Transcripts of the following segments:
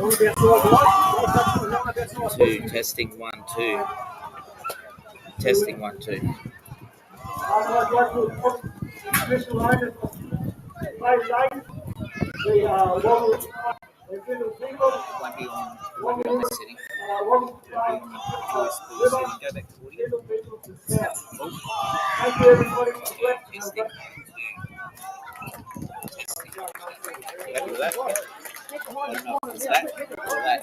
Two, testing 1, 2. Testing 1, 2. 1 on this setting. 1 on WST setting. Go back to audio. Thank you, everybody. Testing. Happy with that? I don't know if it's that or that.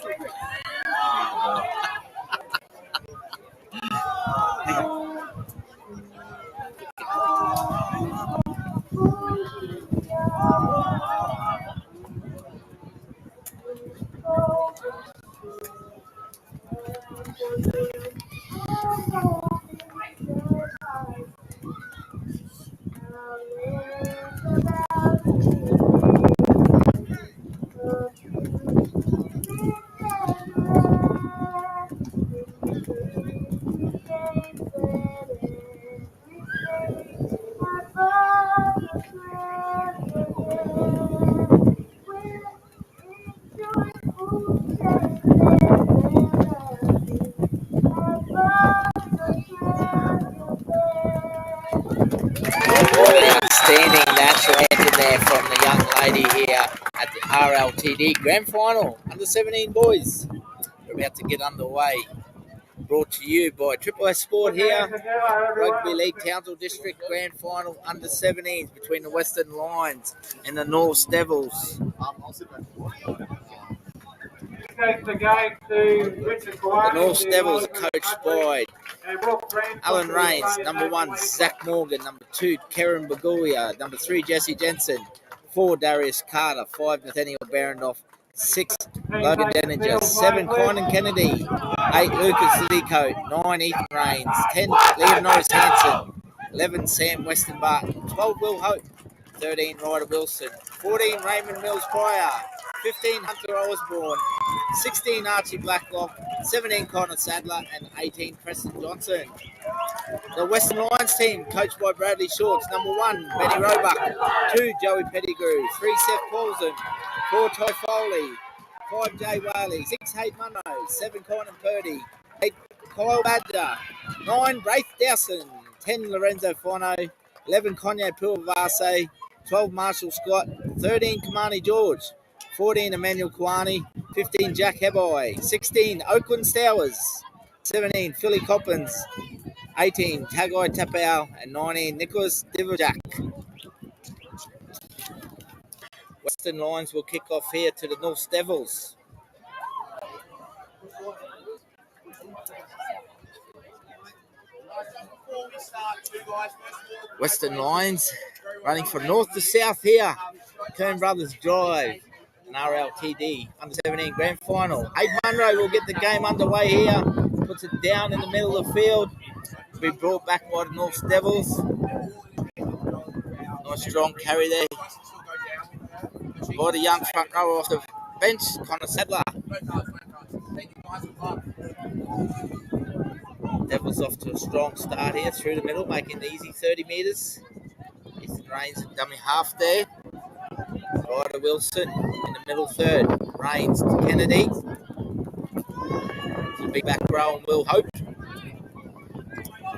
Outstanding natural anthem there from the young lady here at the RLTD Grand Final. Under 17 boys. We're about to get underway. Brought to you by Triple S Sport here. Rugby League Townsville District Grand Final under 17s between the Western Lions and the North Devils. The North Devils are coached by Alan Rains, number 1, Zach Morgan, number 2, Karen Bagulia, number 3, Jesse Jensen, 4, Darius Carter, 5, Nathaniel Berendoff, 6, Logan Denninger, 7, Kynan Kennedy, 8, Lucas Liddycoat, 9, Ethan Rains, 10, Liam Norris Hanson, 11, Sam Weston Barton, 12, Will Hope, 13, Ryder Wilson, 14, Raymond Mills Pryor, 15, Hunter Osborne, 16, Archie Blacklock, 17, Connor Sadler, and 18, Preston Johnson. The Western Lions team, coached by Bradley Shorts, number 1, Benny Roebuck, 2, Joey Pettigrew, 3, Seth Paulson, 4, Ty Foley, 5, Jay Whaley, 6, Hayden Munro, 7, Conan Purdy, 8, Kyle Badger, 9, Braith Dowson, 10, Lorenzo Fono, 11, Kanye Pulvase, 12, Marshall Scott, 13, Kamani George, 14, Emmanuel Kwani, 15, Jack Heboy, 16, Oakland Stowers, 17, Philly Coppins, 18, Tagai Tapau, and 19, Nicholas Divajak. Western Lions will kick off here to the North Devils. Western Lions running from north to south here. Kern Brothers Drive. An RLTD under 17 grand final. Hayden Munro will get the game underway here. Puts it down in the middle of the field. Will be brought back by the North Devils. Nice strong carry there. By the young front rower off the bench, Connor Sadler. Devils off to a strong start here through the middle, making the easy 30 metres. Ethan Rains at dummy half there. Ryder Wilson in the middle third. Rains to Kennedy. The big back row and Will Hope.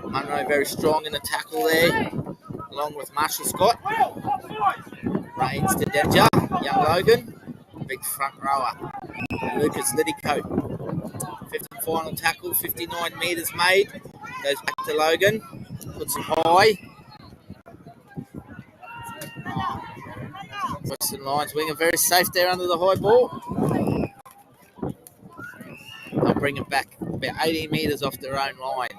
Munro very strong in the tackle there, along with Marshall Scott. Rains to Denja. Young Logan. Big front rower. Lucas Liddycoat. Fifth and final tackle, 59 metres made. Goes back to Logan. Puts him high. Western Lions winger very safe there under the high ball. They'll bring it back about 18 metres off their own line.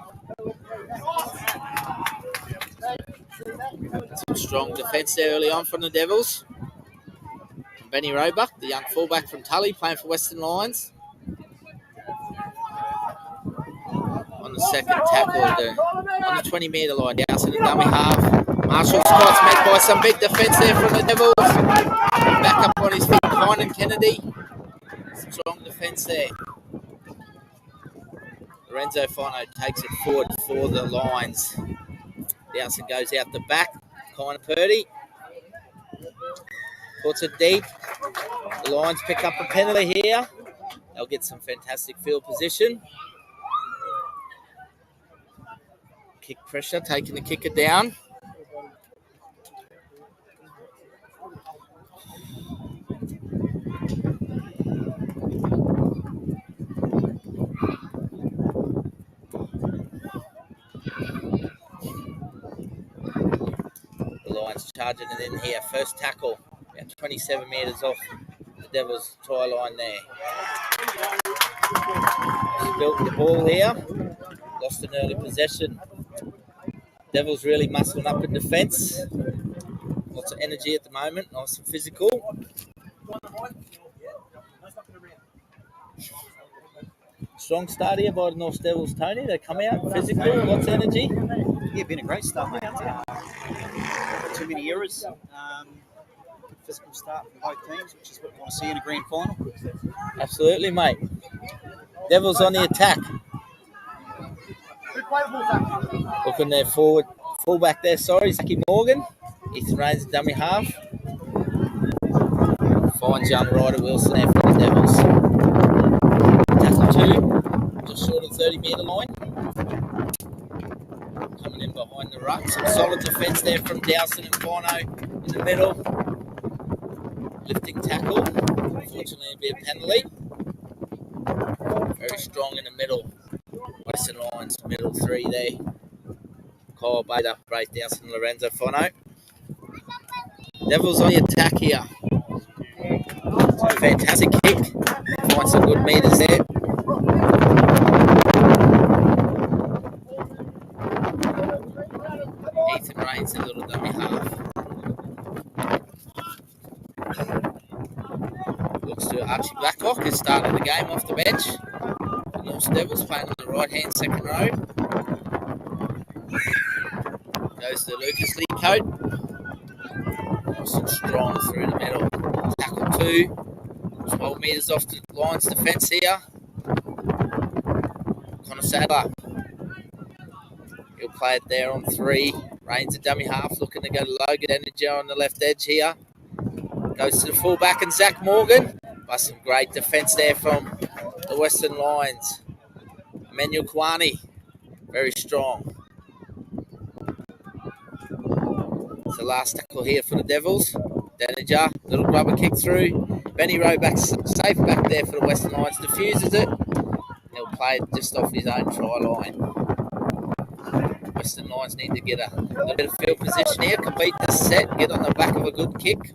Some strong defence there early on from the Devils. Benny Roebuck, the young fullback from Tully, playing for Western Lions. On the second tackle, on the 20-metre line, down to the dummy half. Marshall Scott's met by some big defence there from the Devils. Back up on his feet, Kynan Kennedy. Strong defence there. Lorenzo Fono takes it forward for the Lions. Dowson goes out the back. Kynan Purdy puts it deep. The Lions pick up a penalty here. They'll get some fantastic field position. Kick pressure, taking the kicker down. The Lions charging it in here. First tackle, about 27 metres off the Devils' try line there. Spilt the ball here. Lost an early possession. Devils really muscling up in defence. Lots of energy at the moment. Nice and physical. Strong start here by the North Devils, Tony. They come out physical, lots of energy. Yeah, been a great start, mate. Too many errors. Physical start from both teams, which is what you want to see in a grand final. Absolutely, mate. Devils on the attack. Looking there forward, fullback there, Zachy Morgan. Ethan Rains, dummy half. Finds young Ryder Wilson there for the Devils. Tackle 2, just short of 30-metre line. Coming in behind the ruck. Some solid defence there from Dowson and Bono in the middle. Lifting tackle. Unfortunately, it'll be a penalty. Very strong in the middle. Western Lions, middle 3 there. Kyle Bader, Brace Dowson, Lorenzo Fono. Devils on the attack here. Fantastic kick. Finds some good meters there. Ethan Rains, a little dummy half. Looks to Archie Blacklock, who's started the game off the bench. The North Devils playing on the right-hand second row. Goes to Lucas Lee Coat. Nice and strong through the middle. Tackle 2. 12 metres off the Lions defence here. Connor Sadler. He'll play it there on 3. Rains a dummy half, looking to go to Logan Energy on the left edge here. Goes to the fullback and Zach Morgan. By some great defence there from the Western Lions. Emmanuel Kwani, very strong. It's the last tackle here for the Devils. Danager, little rubber kick through. Benny Roback safe back there for the Western Lions, diffuses it. He'll play it just off his own try line. Western Lions need to get a little bit of field position here, complete the set, get on the back of a good kick.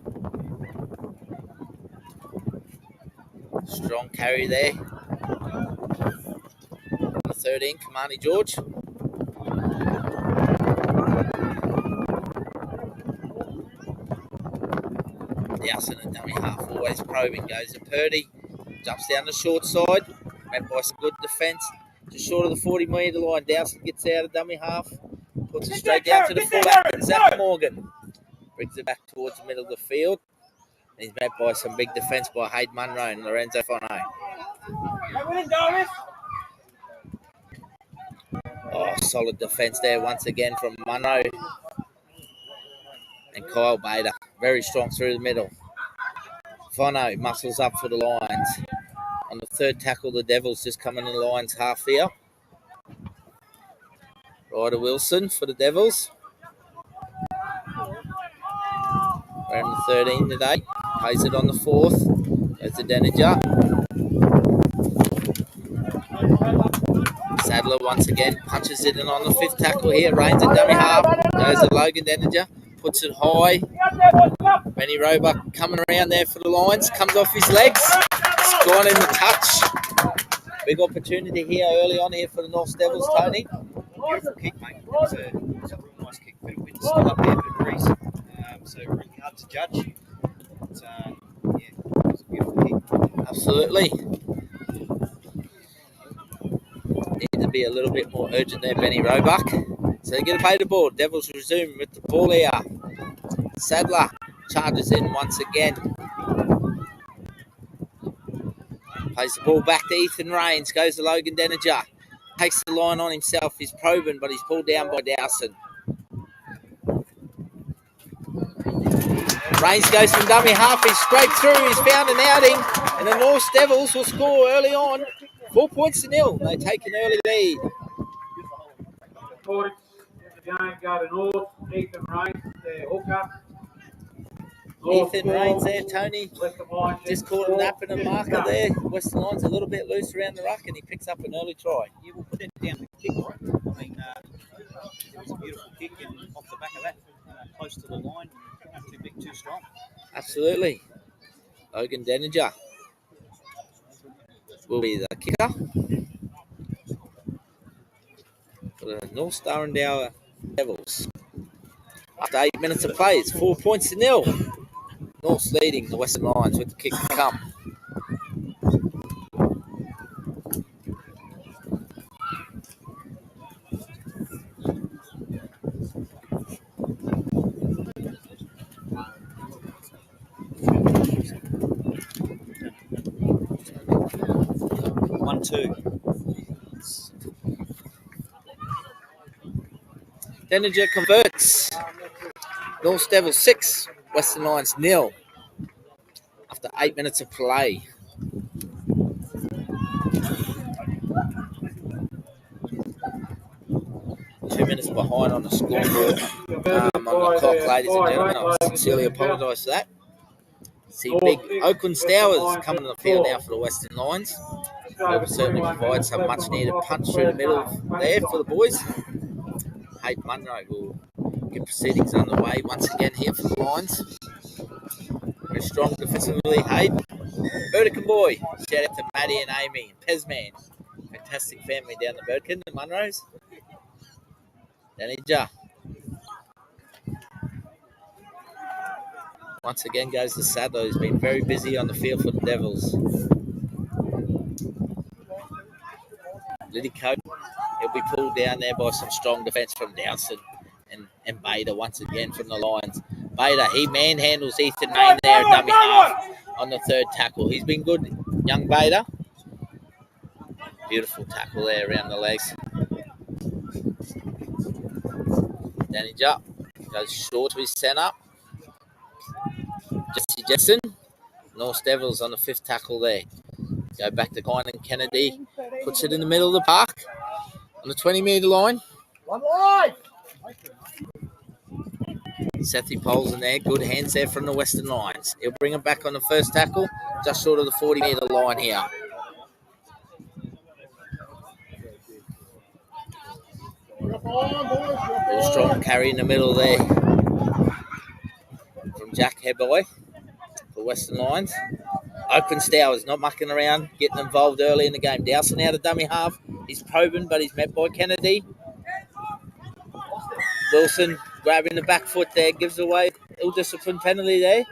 Strong carry there. The 13, Kamani George. Dowson and dummy half, always probing, goes to Purdy. Jumps down the short side, met by some good defence. Just short of the 40-metre line, Dowson gets out of dummy half. Puts it straight down to the fullback, and Zach Morgan brings it back towards the middle of the field. And he's met by some big defence by Hayden Munro and Lorenzo Fono. Oh, solid defence there once again from Munro and Kyle Bader. Very strong through the middle. Fono muscles up for the Lions. On the third tackle, the Devils just coming in the Lions half here. Ryder Wilson for the Devils. We're in the 13 today. Plays it on the 4th. There's the Danager. Sadler once again punches it in on the 5th tackle here. Rains a dummy half. Goes to Logan Danager. Puts it high. Benny Roebuck coming around there for the Lions. Comes off his legs. It's gone in the touch. Big opportunity here early on here for the North Devils, Tony. Beautiful kick, mate. It's a real nice kick. Bit of wind still up there, bit of breeze. So really hard to judge. But, yeah, it's a beautiful kick. Absolutely. Need to be a little bit more urgent there, Benny Roebuck. So they're going to pay the ball. Devils resume with the ball here. Sadler charges in once again. Plays the ball back to Ethan Rains. Goes to Logan Danager. Takes the line on himself. He's probing, but he's pulled down by Dowson. Rains goes from dummy half. He's straight through. He's found an outing, and And the North Devils will score early on. 4 points to nil. They take an early lead. Points in the game go to North. Ethan Rains, their hooker. Ethan Rains there, Tony. Just caught an up and a marker there. Western Lions a little bit loose around the ruck, and he picks up an early try. Yeah, we'll put it down the kick, right? I mean, it was a beautiful kick, and off the back of that, close to the line, too big, too strong. Absolutely. Logan Denninger will be the kicker for the North Star and Dower Devils. After 8 minutes of play, it's 4 points to nil. North's leading the Western Lions with the kick to come. Denninger converts. North Devils 6, Western Lions 0. After 8 minutes of play. Two minutes behind on the scoreboard. On the clock, ladies and gentlemen. I sincerely apologise for that. See big Oakland Stowers coming to the field now for the Western Lions. They will certainly provide some much needed punch through the middle there for the boys. Hayden Munro will get proceedings underway once again here for the Lions. Very strong defensively, Hayden. Burdekin boy. Shout out to Maddie and Amy and Pezman. Fantastic family down the Burdekin and Munros. Denninger. Once again goes to Sadler, who's been very busy on the field for the Devils. Liddy Cope, he'll be pulled down there by some strong defence from Dowson and Bader once again from the Lions. Bader, he manhandles Ethan Main there at dummy half on the third tackle. He's been good, young Bader. Beautiful tackle there around the legs. Denninger goes short to his centre. Jesse Jetson. North Devils on the fifth tackle there. Go back to Kynan Kennedy. Puts it in the middle of the park on the 20-metre line. One line! Sethi Poles in there. Good hands there from the Western Lions. He'll bring it back on the first tackle, just short of the 40-metre line here. Real strong carry in the middle there from Jack Heboy for Western Lions. Oakland Stowers not mucking around, getting involved early in the game. Dowson out of dummy half. He's probing, but he's met by Kennedy. Wilson grabbing the back foot there, gives away ill-disciplined penalty there.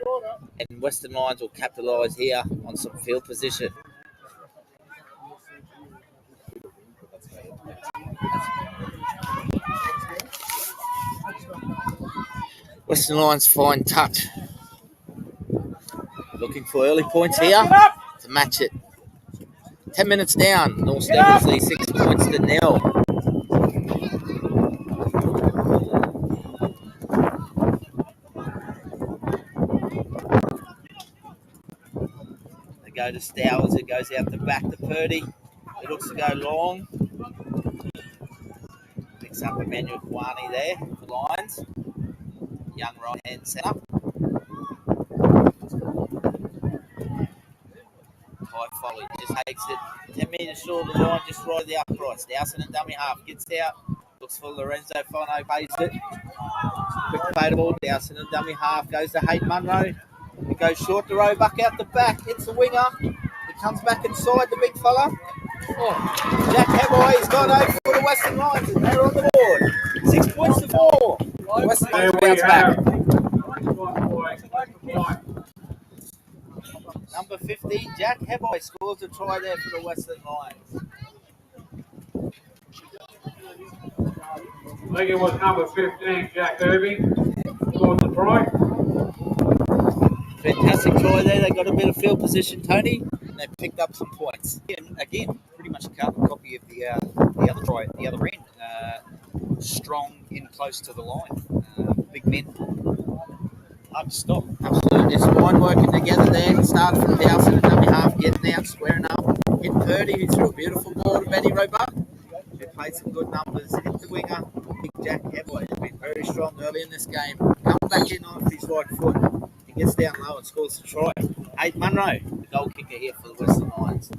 And Western Lions will capitalise here on some field position. Western Lions fine touch. Looking for early points here to match it. 10 minutes down. North Devils lead 6 points to nil. They go to Stowers. It goes out the back to Purdy. It looks to go long. Picks up Emmanuel Kwani there for Lions. Young right hand centre. High folly, just takes it 10 metres short of the line, just right of the uprights. Dowson and dummy half gets out, looks for Lorenzo Fino, pays it. Quick fade ball, Dowson and dummy half goes to Hayden Munro. It goes short to Roebuck out the back, hits the winger. It comes back inside the big fella. Oh, Jack Heboy's got over for the Western Lions and they're on the board. 6 points to 4. Western Lions bounce back. Number 15, Jack Heboy scores a try there for the Western Lions. I think it was number 15, Jack Irving. Scored the try. Fantastic try there. They got a bit of field position, Tony, and they picked up some points. Again, pretty much a carbon copy of the other try at the other end. Strong in close to the line. Big men. hard to stop. Absolutely. It's fine working together there. Started from Dowson and dummy half, getting out, squaring up. Hit Purdy, who threw a beautiful ball to Benny Roebuck, who played some good numbers. Hit the winger, Big Jack Heboy, who's been very strong early in this game. Comes back in off his right foot. He gets down low and scores a try. Hayden Munro, the goal kicker here for the Western Lions.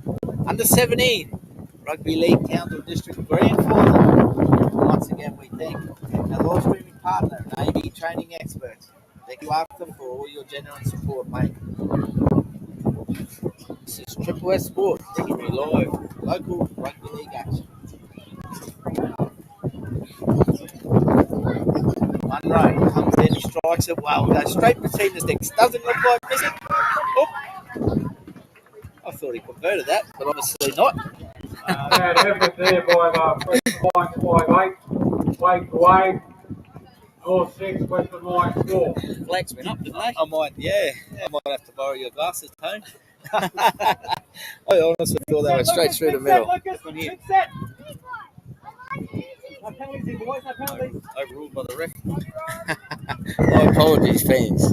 Under 17, Rugby League Townsville District Grand Final. Once again, we thank our live streaming partner, AV Training Experts. Thank you after for all your genuine support, mate. This is Triple S Sport, bringing you live local rugby league action. Munro comes in, he strikes it well, goes straight between the sticks. Doesn't look like missing. Oh. I thought he converted that, but obviously not. That effort there by the Western Lions 5-8. Wade to Wade. All 6, Western Lions 4. Flags went up, didn't they? I might have to borrow your glasses, Tone. I honestly thought they went straight through the middle. Big set. No penalties here, boys, no penalties. Overruled by the ref. My apologies, fans.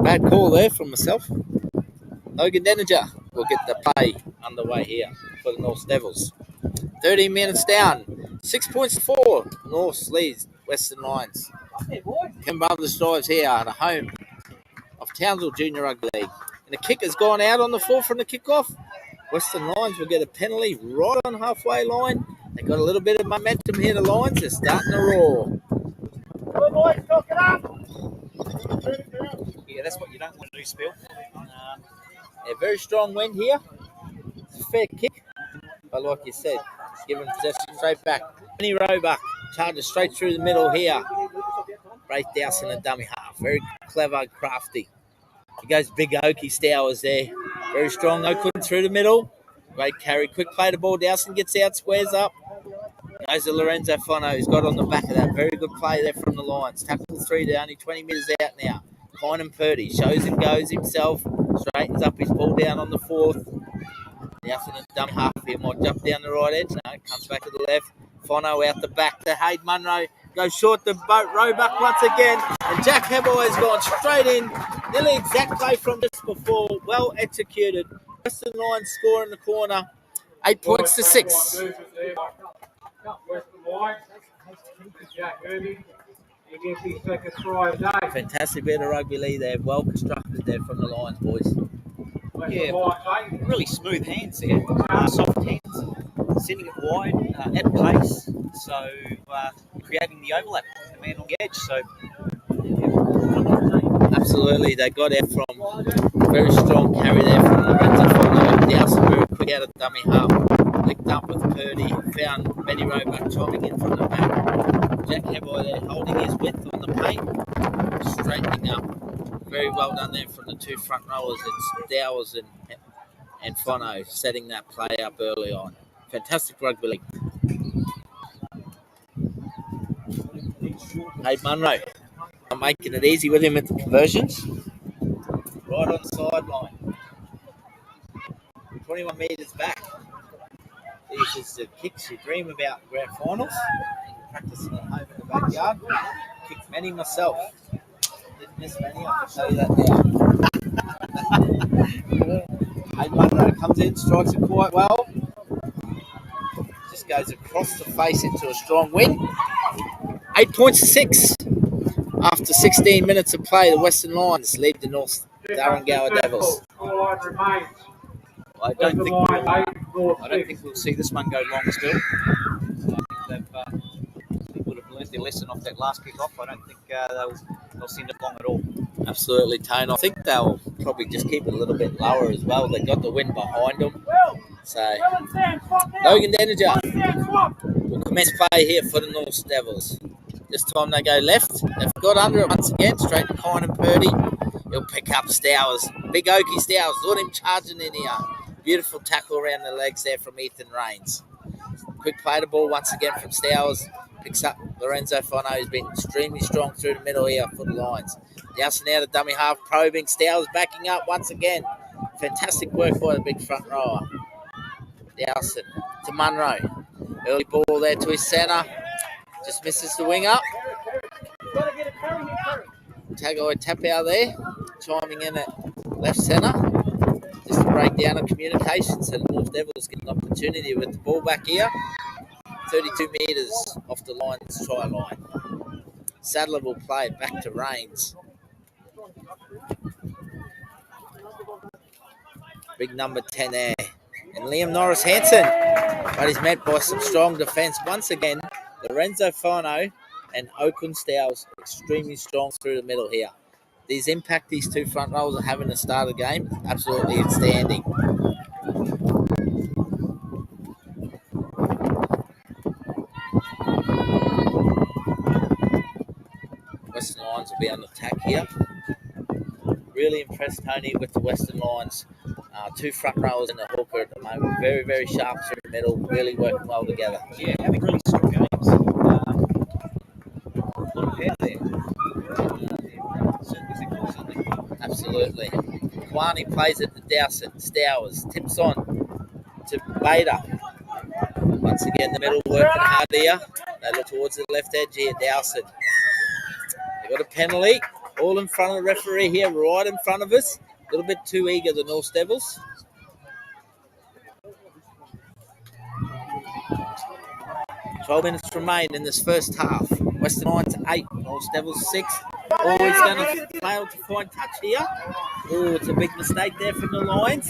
Bad call there from myself. Logan Denninger will get the play underway here for the North Devils. 13 minutes down. 6 points to 4. North leads Western Lions. Ken Brothers drives here at a home of Townsville Junior Rugby League. And the kick has gone out on the full from the kickoff. Western Lions will get a penalty right on halfway line. They've got a little bit of momentum here, the Lions. They're starting to roar. Come on, boys, talk it up. Yeah, that's what you don't want to do, Spill. A very strong wind here. It's a fair kick. But like you said, it's given possession straight back. Benny Roebuck charges straight through the middle here. Right Dowson and dummy half. Very clever, crafty. He goes big Okie Stowers there. Very strong Oakland through the middle. Great carry. Quick play the ball. Dowson gets out, squares up. Goes to Lorenzo Fono, who's got on the back of that. Very good play there from the Lions. Tackle 3 down, only 20 metres out now. Kynan Purdy shows and goes himself. Straightens up his ball down on the 4th. Dowson and dummy half here might jump down the right edge. No, comes back to the left. Fono out the back to Hayden Munro. Goes short to Roebuck once again. And Jack Heboy has gone straight in. Nearly exact play from just before. Well executed. Western Lions score in the corner. 8 points to 6. Western Lions. Jack Irving. He gets his second try of the day. Fantastic bit of rugby league there. Well constructed there from the Lions, boys. Yeah, really smooth hands there. Soft hands. Sending it wide at pace. So creating the overlap. The man on the edge. So absolutely. They got out from very strong carry there from Lorenzo Fono. Dowson very quick out of dummy half. Licked up with Purdy. Found Benny Roebuck chiming in from the back. Jack Heboy there holding his width on the paint. Straightening up. Very well done there from the two front rowers. It's Dowers and Fono setting that play up early on. Fantastic rugby league. Hey, Munro. I'm making it easy with him at the conversions. Right on the sideline. 21 metres back. These is the kicks you dream about in grand finals. Practicing at home in the backyard. Kicked many myself. Didn't miss many, I can tell you that now. Hey, Munro comes in, strikes it quite well. Just goes across the face into a strong win. 8 points to 6. After 16 minutes of play, the Western Lions lead the North Darrengower Devils. I don't think we'll see this one go long still. I think they would have learnt their lesson off that last kick off. I don't think they'll send it long at all. Absolutely, Tone. I think they'll probably just keep it a little bit lower as well. They got the wind behind them. So, Logan Denninger will commence play here for the North Devils. This time they go left. They've got under it once again. Straight to Kynan Purdy. He'll pick up Stowers. Big Okie Stowers. Look at him charging in here. Beautiful tackle around the legs there from Ethan Rains. Quick play the ball once again from Stowers. Picks up Lorenzo Fono, who's been extremely strong through the middle here for the Lions. Dowson out of dummy half, probing. Stowers backing up once again. Fantastic work by the big front rower. Dowson to Munro. Early ball there to his centre. Just misses the wing up. Tagai Tapau there, chiming in at left centre. Just a breakdown of communication so the North Devils get an opportunity with the ball back here. 32 metres off the Lions' try line. Sadler will play it back to Rains. Big number 10 there. And Liam Norris Hansen. But he's met by some strong defence. Once again, Lorenzo Fano and Oakland Stowers extremely strong through the middle here. These impact these two front rows are having to start the game. Absolutely outstanding. Western Lions will be on attack here. Really impressed Tony with the Western Lions. Two front rowers and a hooker at the moment. Very, very sharp through the middle. Really working well together. Yeah, having really strong games. A lot of power there. Certainly think there's something. Absolutely. Kwani plays it to Dowson. Stowers tips on to Bader. Once again, the middle working hard here. They look towards the left edge here. Dowson. They got a penalty. All in front of the referee here, right in front of us. A little bit too eager, the North Devils. "12 minutes remain in this first half. Western Lions 8, North Devils 6. Oh, he's going to fail to find touch here. Oh, it's a big mistake there from the Lions.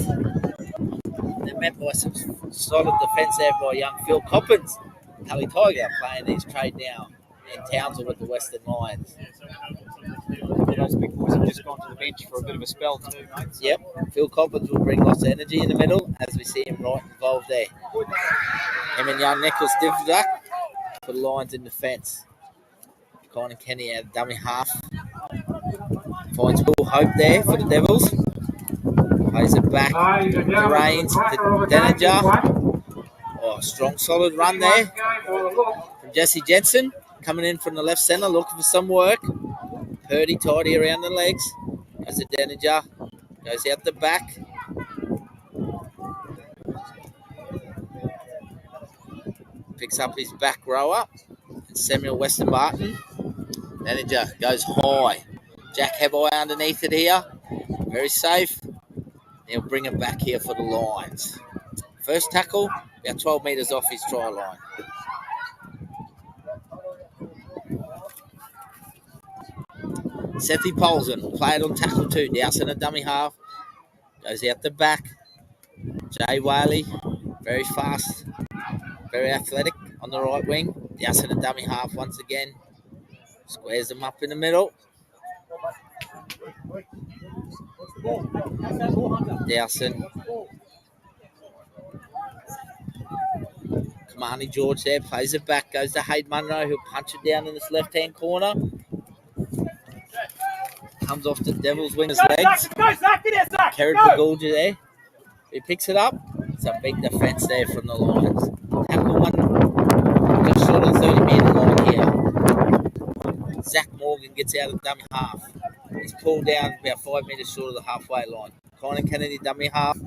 They're met by some solid defence there by young Phil Coppins. Tully Tiger playing his trade now in Townsville with the Western Lions. Those big boys have just gone to the bench for a bit of a spell too, mate. Yep, Phil Coppins will bring lots of energy in the middle as we see him right involved there. Him and young Nicholas Divdak for the Lions in defence. Colin Kenny out of dummy half. Finds Will Hope there for the Devils. Plays it back to Rains, to Denninger. Oh, strong, solid run there from Jesse Jensen. Coming in from the left centre, looking for some work. Purdy tidy around the legs. Goes to Denninger. Goes out the back. Picks up his back rower. And Samuel Weston Martin. Denninger goes high. Jack Hebboy underneath it here. Very safe. He'll bring it back here for the Lions. First tackle, about 12 metres off his try line. Sethi Polson played on tackle 2. Dowson a dummy half. Goes out the back. Jay Whaley, very fast, very athletic on the right wing. Dowson a dummy half once again. Squares them up in the middle. Dowson. Kamani George there, plays it back, goes to Hayden Munro, who'll punch it down in this left-hand corner. Comes off the Devils' winger's legs. Kerry Bagulja there. He picks it up. It's a big defence there from the Lions. Tackle one, just short of the 30-metre line here. Zach Morgan gets out of the dummy half. He's pulled down about 5 metres short of the halfway line. Colin Kennedy, dummy half.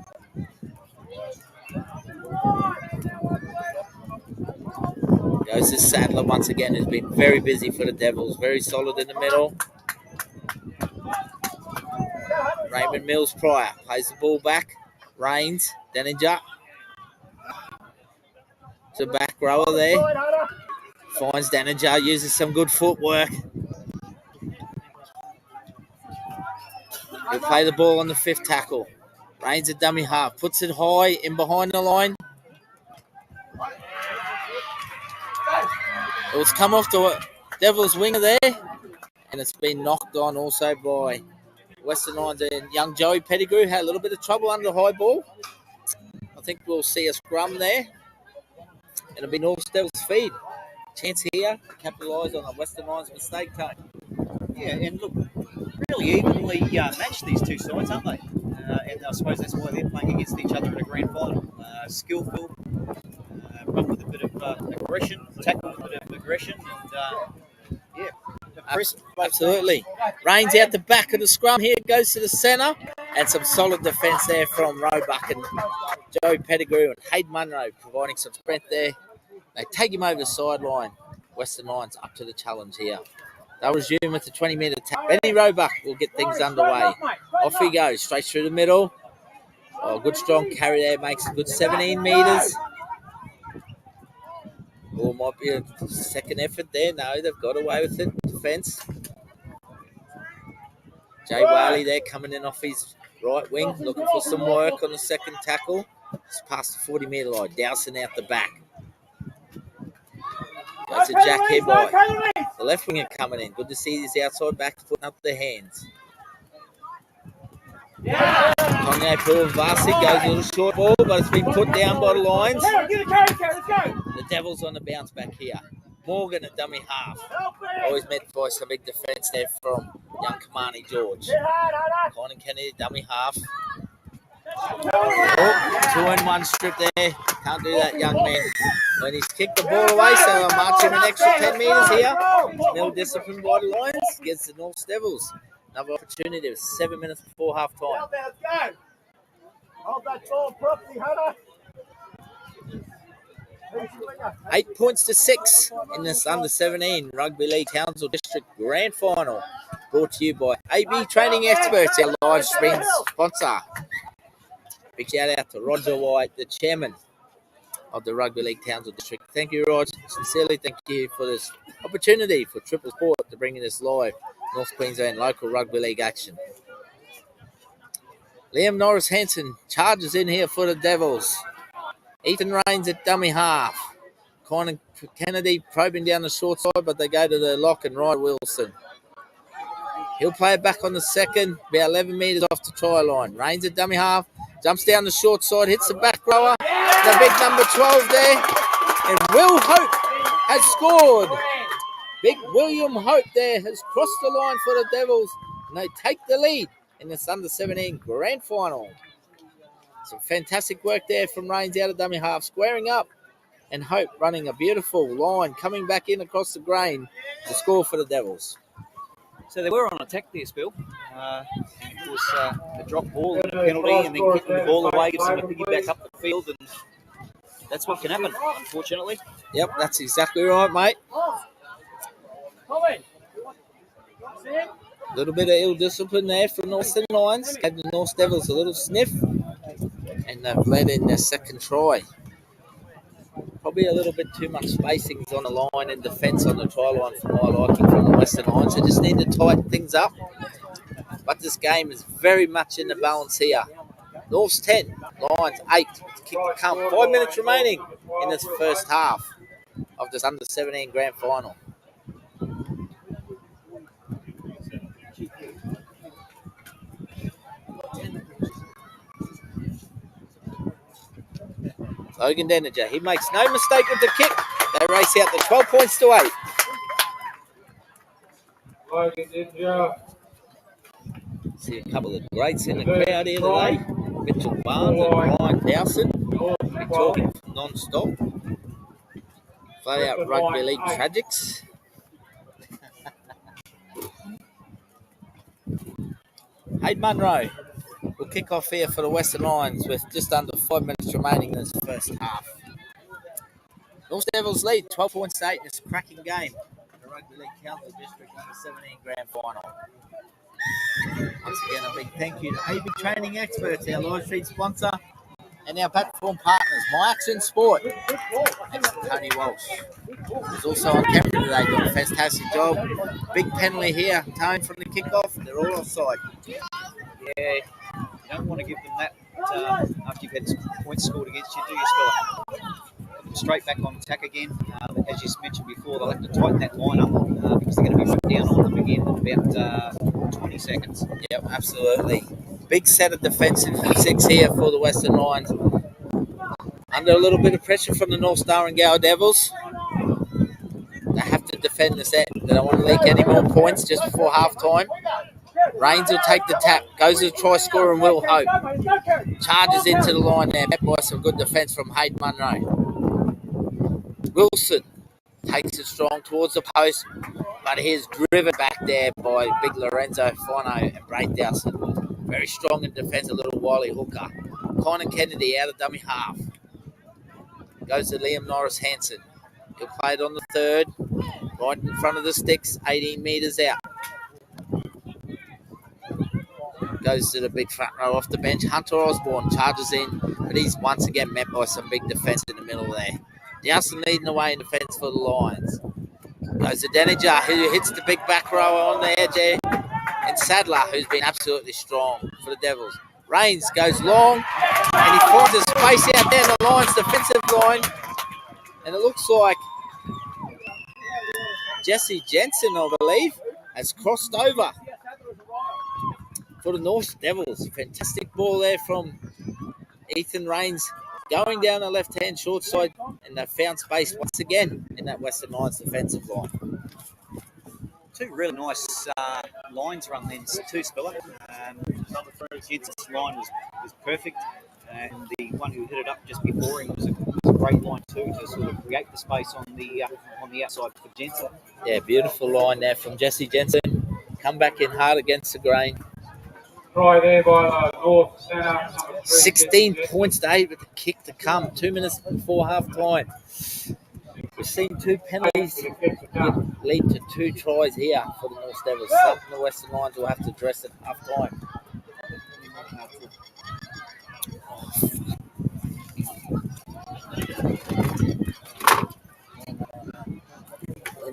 Goes to Sadler once again, who's been very busy for the Devils. Very solid in the middle. Raymond Mills Pryor plays the ball back. Rains, Denninger. It's a back rower there. Finds Denninger, uses some good footwork. He'll play the ball on the 5th tackle. Rains a dummy half. Puts it high in behind the line. It was come off the Devils winger there. And it's been knocked on also by Western Lions and young Joey Pettigrew. Had a little bit of trouble under the high ball. I think we'll see a scrum there. And it'll be North Devils' feed. Chance here to capitalise on the Western Lions' mistake, Tony. Yeah, and look, really evenly matched these two sides, aren't they? And I suppose that's why they're playing against each other in a grand final. Skillful, run with a bit of aggression, tackle with a bit of aggression, and yeah. Absolutely. Rains out the back of the scrum here, goes to the centre, and some solid defence there from Roebuck and Joey Pettigrew and Hayden Munro providing some strength there. They take him over the sideline. Western Lions up to the challenge here. They'll resume with the 20-metre tap. Benny Roebuck will get things underway. Off he goes, straight through the middle. Oh, good strong carry there, makes a good 17 metres. Or might be a second effort there. No, they've got away with it. Defence. Jay Whaley there coming in off his right wing, looking for some work on the second tackle. It's past the 40-metre line, Dowson out the back. Goes to Jack Heboy. The left winger coming in. Good to see these outside backs putting up their hands. Kanye Pulvasi goes a little short ball, but it's been put down by the Lions. The Devils on the bounce back here. Morgan at dummy half. Always met by some big defence there from young Kamani George. Conan Kennedy, dummy half. Oh, 2-in-1 strip there. Can't do that, young man. When he's kicked the ball away, so they'll march him an extra 10 metres here. Still disciplined by the Lions against the North Devils. Another opportunity with 7 minutes before half time. Hold that ball properly, Hunter. 8 points to 6 in this under-17 Rugby League Townsville District Grand Final. Brought to you by AB Training Experts, our live stream sponsor. Big shout out to Roger White, the chairman of the Rugby League Townsville District. Thank you, Rog. Sincerely thank you for this opportunity for Triple Sport to bring in this live North Queensland local rugby league action. Liam Norris Hansen charges in here for the Devils. Ethan Rains at dummy half. Conan Kennedy probing down the short side, but they go to the lock and Ryan Wilson. He'll play it back on the second, about 11 metres off the try line. Rains at dummy half, jumps down the short side, hits the back rower. The big number 12 there. And Will Hope has scored. Big William Hope there has crossed the line for the Devils. And they take the lead in this under-17 grand final. Some fantastic work there from Rains out of dummy half, squaring up. And Hope running a beautiful line, coming back in across the grain to score for the Devils. So they were on attack there, Spill. And it was a drop ball and a penalty, and then kicking the ball away, gives them a piggyback up the field, and that's what can happen, unfortunately. Yep, that's exactly right, mate. A little bit of ill discipline there from Northern Lions. Gave the North Devils a little sniff, and they've led in their second try. Probably a little bit too much spacings on the line and defence on the try line for my liking from the Western Lions. They just need to tighten things up. But this game is very much in the balance here. North's 10, Lions 8 to kick the count. 5 minutes remaining in this first half of this under-17 grand final. Logan Denninger, he makes no mistake with the kick. They race out to 12 points to 8. Logan Denninger. See a couple of greats in the crowd here today. Mitchell Barnes and Ryan Dowson. We're talking non-stop. Play out rugby league tragics. Hayden Munro will kick off here for the Western Lions with just under 5 minutes remaining in this first half. North Devils lead 12 points to 8 in this cracking game in the Rugby League Council District under-17 grand final. Once again, a big thank you to AB Training Experts, our live feed sponsor, and our platform partners, My Action Sport. Thanks to Tony Walsh, who's also on camera today, doing a fantastic job. Big penalty here, Tone from the kickoff. They're all offside. Yeah, you don't want to give them that after you've had points scored against you, do you, Spiller? Put them straight back on attack again. As you mentioned before, they'll have to tighten that line up because they're going to be put down on them again in about 20 seconds. Yep, absolutely. Big set of defensive six here for the Western Lions. Under a little bit of pressure from the North Star and Gower Devils. They have to defend the set. They don't want to leak any more points just before half time. Rains will take the tap, goes to the try scorer and Will Hope. Charges into the line there, met by some good defence from Hayden Munro. Wilson takes it strong towards the post, but he is driven back there by big Lorenzo Fono and Braith Dowson. Very strong in defence, a little wily hooker. Conan Kennedy out of dummy half. Goes to Liam Norris Hansen. He'll play it on the third. right in front of the sticks, 18 metres out. Goes to the big front row off the bench. Hunter Osborne charges in, but he's once again met by some big defence in the middle there. Dowson leading the way in defence for the Lions. Goes to Denninger, who hits the big back row on the edge there. And Sadler, who's been absolutely strong for the Devils. Rains goes long, and he finds a space out there in the Lions' defensive line. And it looks like Jesse Jensen, I believe, has crossed over for the North Devils. Fantastic ball there from Ethan Rains going down the left-hand short side, and they found space once again in that Western Lions defensive line. Two really nice lines run ends too, Spiller. Jensen's line was perfect, and the one who hit it up just before him was a great line too, to sort of create the space on the outside for Jensen. Yeah, beautiful line there from Jesse Jensen. Come back in hard against the grain. Try there by the North Centre. 16 points to 8 with the kick to come. 2 minutes before half time. We've seen 2 penalties lead to 2 tries here for the North Devils. Something the Western Lions will have to address at half time.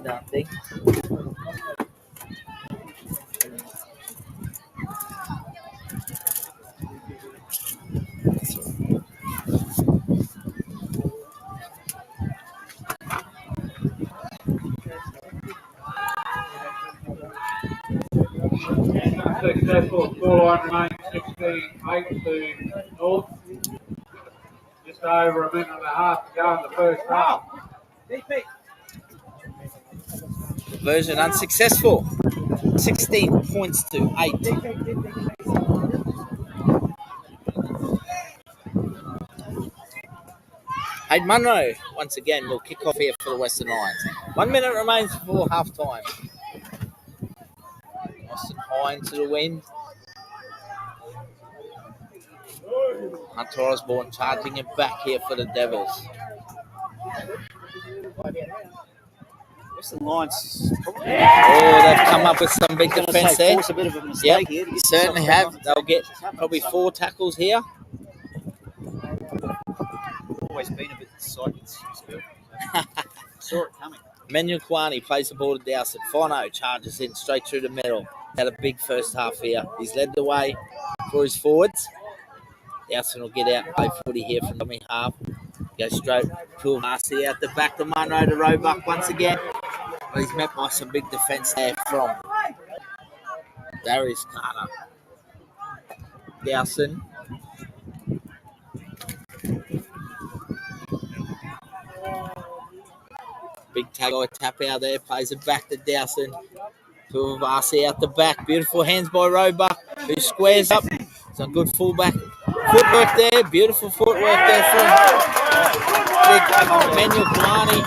Nothing. Successful scoreline remains 16-8 to North. Just over a minute and a half to go in the first half. Conversion unsuccessful. 16 points to 8. Hayden Munro once again will kick off here for the Western Lions. 1 minute remains before half time. Austin High into the wind. Hunter Osborne charging it back here for the Devils. Western Lions. Oh, they've come up with some big defence there. Force a bit of a mistake here. Certainly have. They'll get probably 4 tackles here. Always been a bit psychic. Saw it coming. Manuel Kwani plays the ball to Dowson. Fono charges in straight through the middle. Had a big first half here. He's led the way for his forwards. Dowson will get out and play footy here from dummy half. Go straight to Marcy out the back to Munro to Roebuck once again. But he's met by some big defence there from Darius Carter. Dowson. Big tag tap out there, plays it back to Dowson. To Marcy out the back. Beautiful hands by Roebuck, who squares up. Some good fullback footwork there. Beautiful footwork there from Manuel Kalani.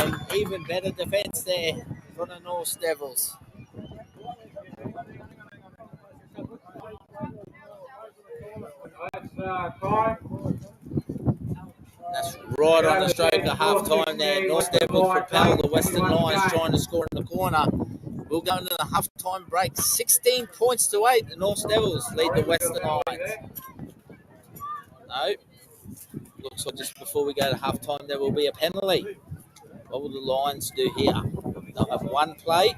And even better defence there from the North Devils. That's time. That's right on the stroke of half time there. North Devils propel the Western Lions trying to score in the corner. We'll go into the half time break. 16 points to 8. The North Devils lead the Western Lions. No. Looks like just before we go to half time there will be a penalty. What will the Lions do here? They'll have one play.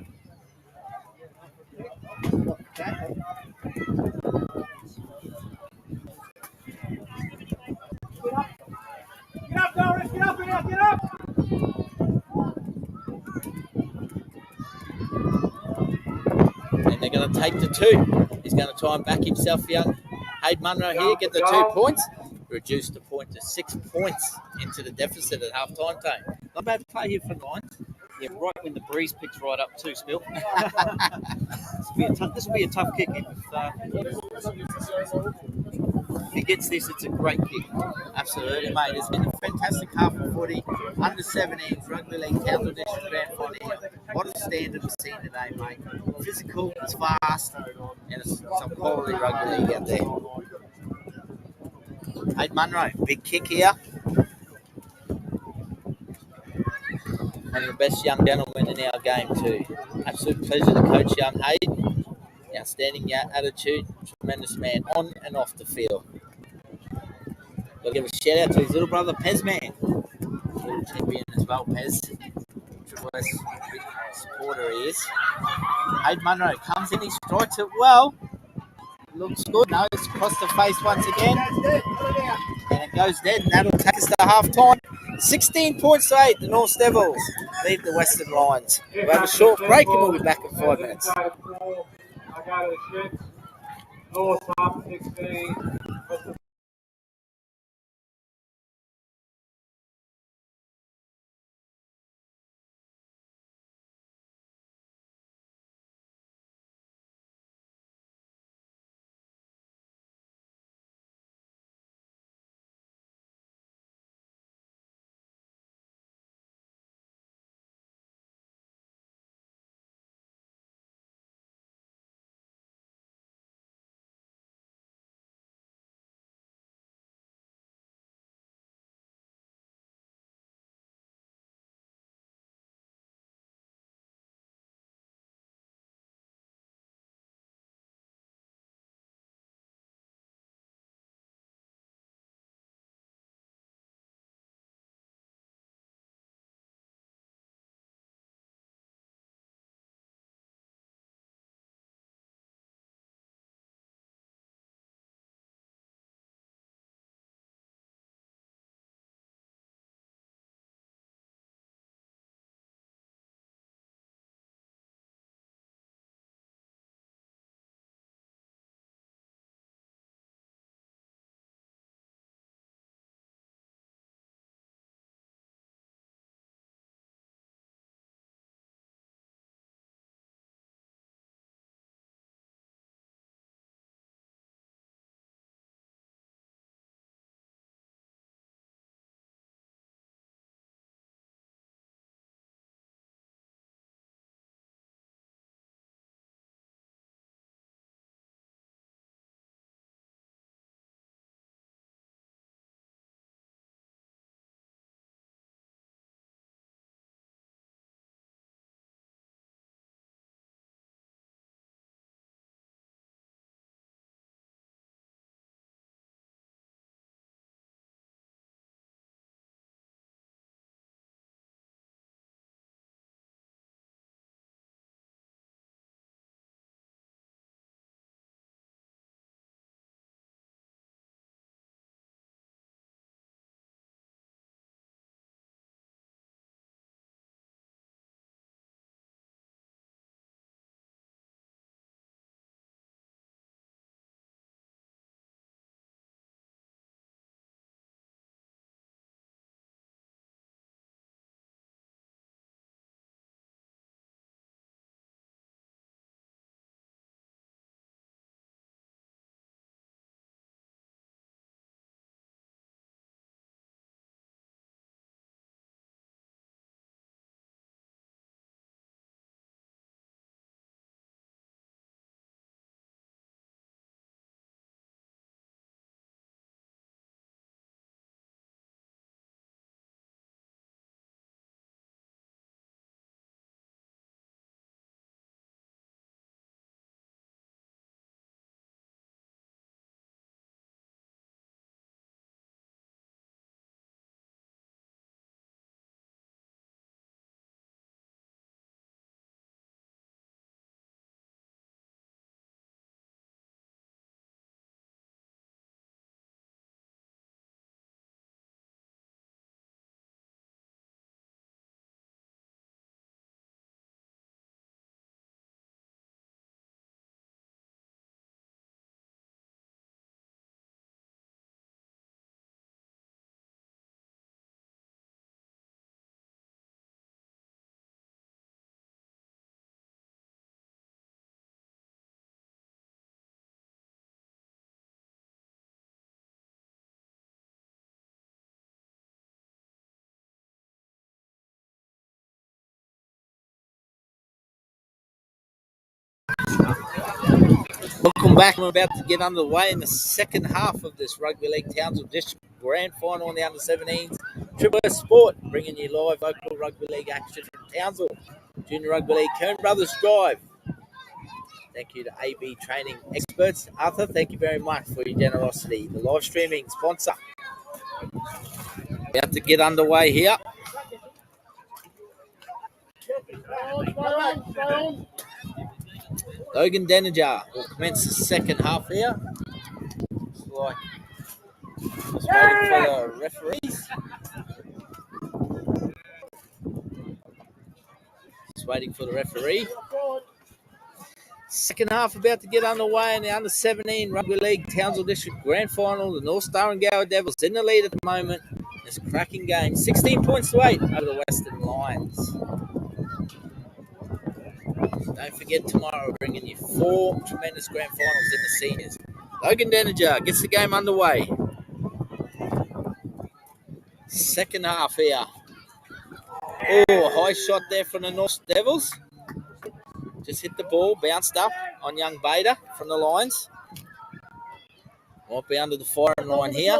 Get up, Doris! Get up, get up! And they're going to take the 2. He's going to try and back himself young. Hayden Munro here, get the 2 points. Reduce the point to 6 points into the deficit at half time time. Not bad play here for Lions. Yeah, right when the breeze picks right up too, Spill. This will be a tough kick. If he gets this, it's a great kick. Absolutely, mate. It's been a fantastic half of footy. Under 17s, rugby league, counter district grand final. What a standard we've seen today, mate. Physical, it's fast, and it's some quality rugby league out there. Hayden Munro, big kick here. one of the best young gentlemen in our game too. Absolute pleasure to coach young Hayden. Outstanding attitude, tremendous man on and off the field. Got to give a shout out to his little brother Pez man, little champion as well. Pez, Triple S supporter he is. Hayden Munro comes in, he strikes it well. Looks good. No, it's across the face once again. And it goes dead, and that'll take us to half time. 16 points to 8. The North Devils leave the Western Lions. We'll have a short break and we'll be back in 5 minutes. I got a shit. North up 16. Welcome back. We're about to get underway in the second half of this Rugby League Townsville District Grand Final in the under-17s. Triple S Sport, bringing you live local rugby league action from Townsville. Junior Rugby League, Kern Brothers Drive. Thank you to AB Training Experts. Arthur, thank you very much for your generosity. The live streaming sponsor. We have to get underway here. Logan Denager will commence the second half here. Looks like just waiting for the referees. Just waiting for the referee. Second half about to get underway in the under 17 Rugby League Townsville District Grand Final. The North Star and Gower Devils in the lead at the moment. It's a cracking game. 16 points to 8 over the Western Lions. Don't forget tomorrow we're bringing you 4 tremendous grand finals in the seniors. Logan Denager gets the game underway. Second half here. Oh, high shot there from the North Devils. Just hit the ball, bounced up on young Bader from the Lions. Might be under the firing line here.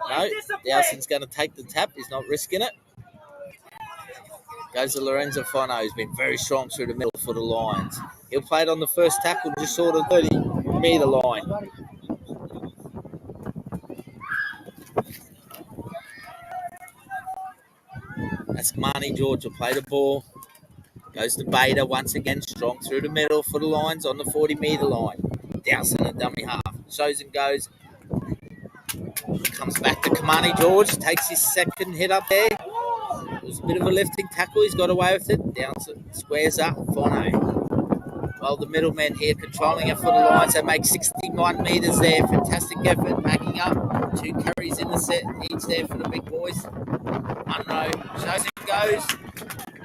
No, Dowson's going to take the tap. He's not risking it. Goes to Lorenzo Fono, who's been very strong through the middle for the Lions. He'll play it on the first tackle, just short of 30-metre line. That's Marnie George will play the ball. Goes to Bader once again, strong through the middle for the Lions on the 40-metre line. Dowson a dummy half. Shows and goes. Comes back to Kamani George. Takes his second hit up there. It was a bit of a lifting tackle. He's got away with it. Dowson squares up. Fono. Well, the middleman here controlling it for the Lions. They make 61 metres there. Fantastic effort. Backing up. 2 carries in the set each there for the big boys. Munro shows and goes.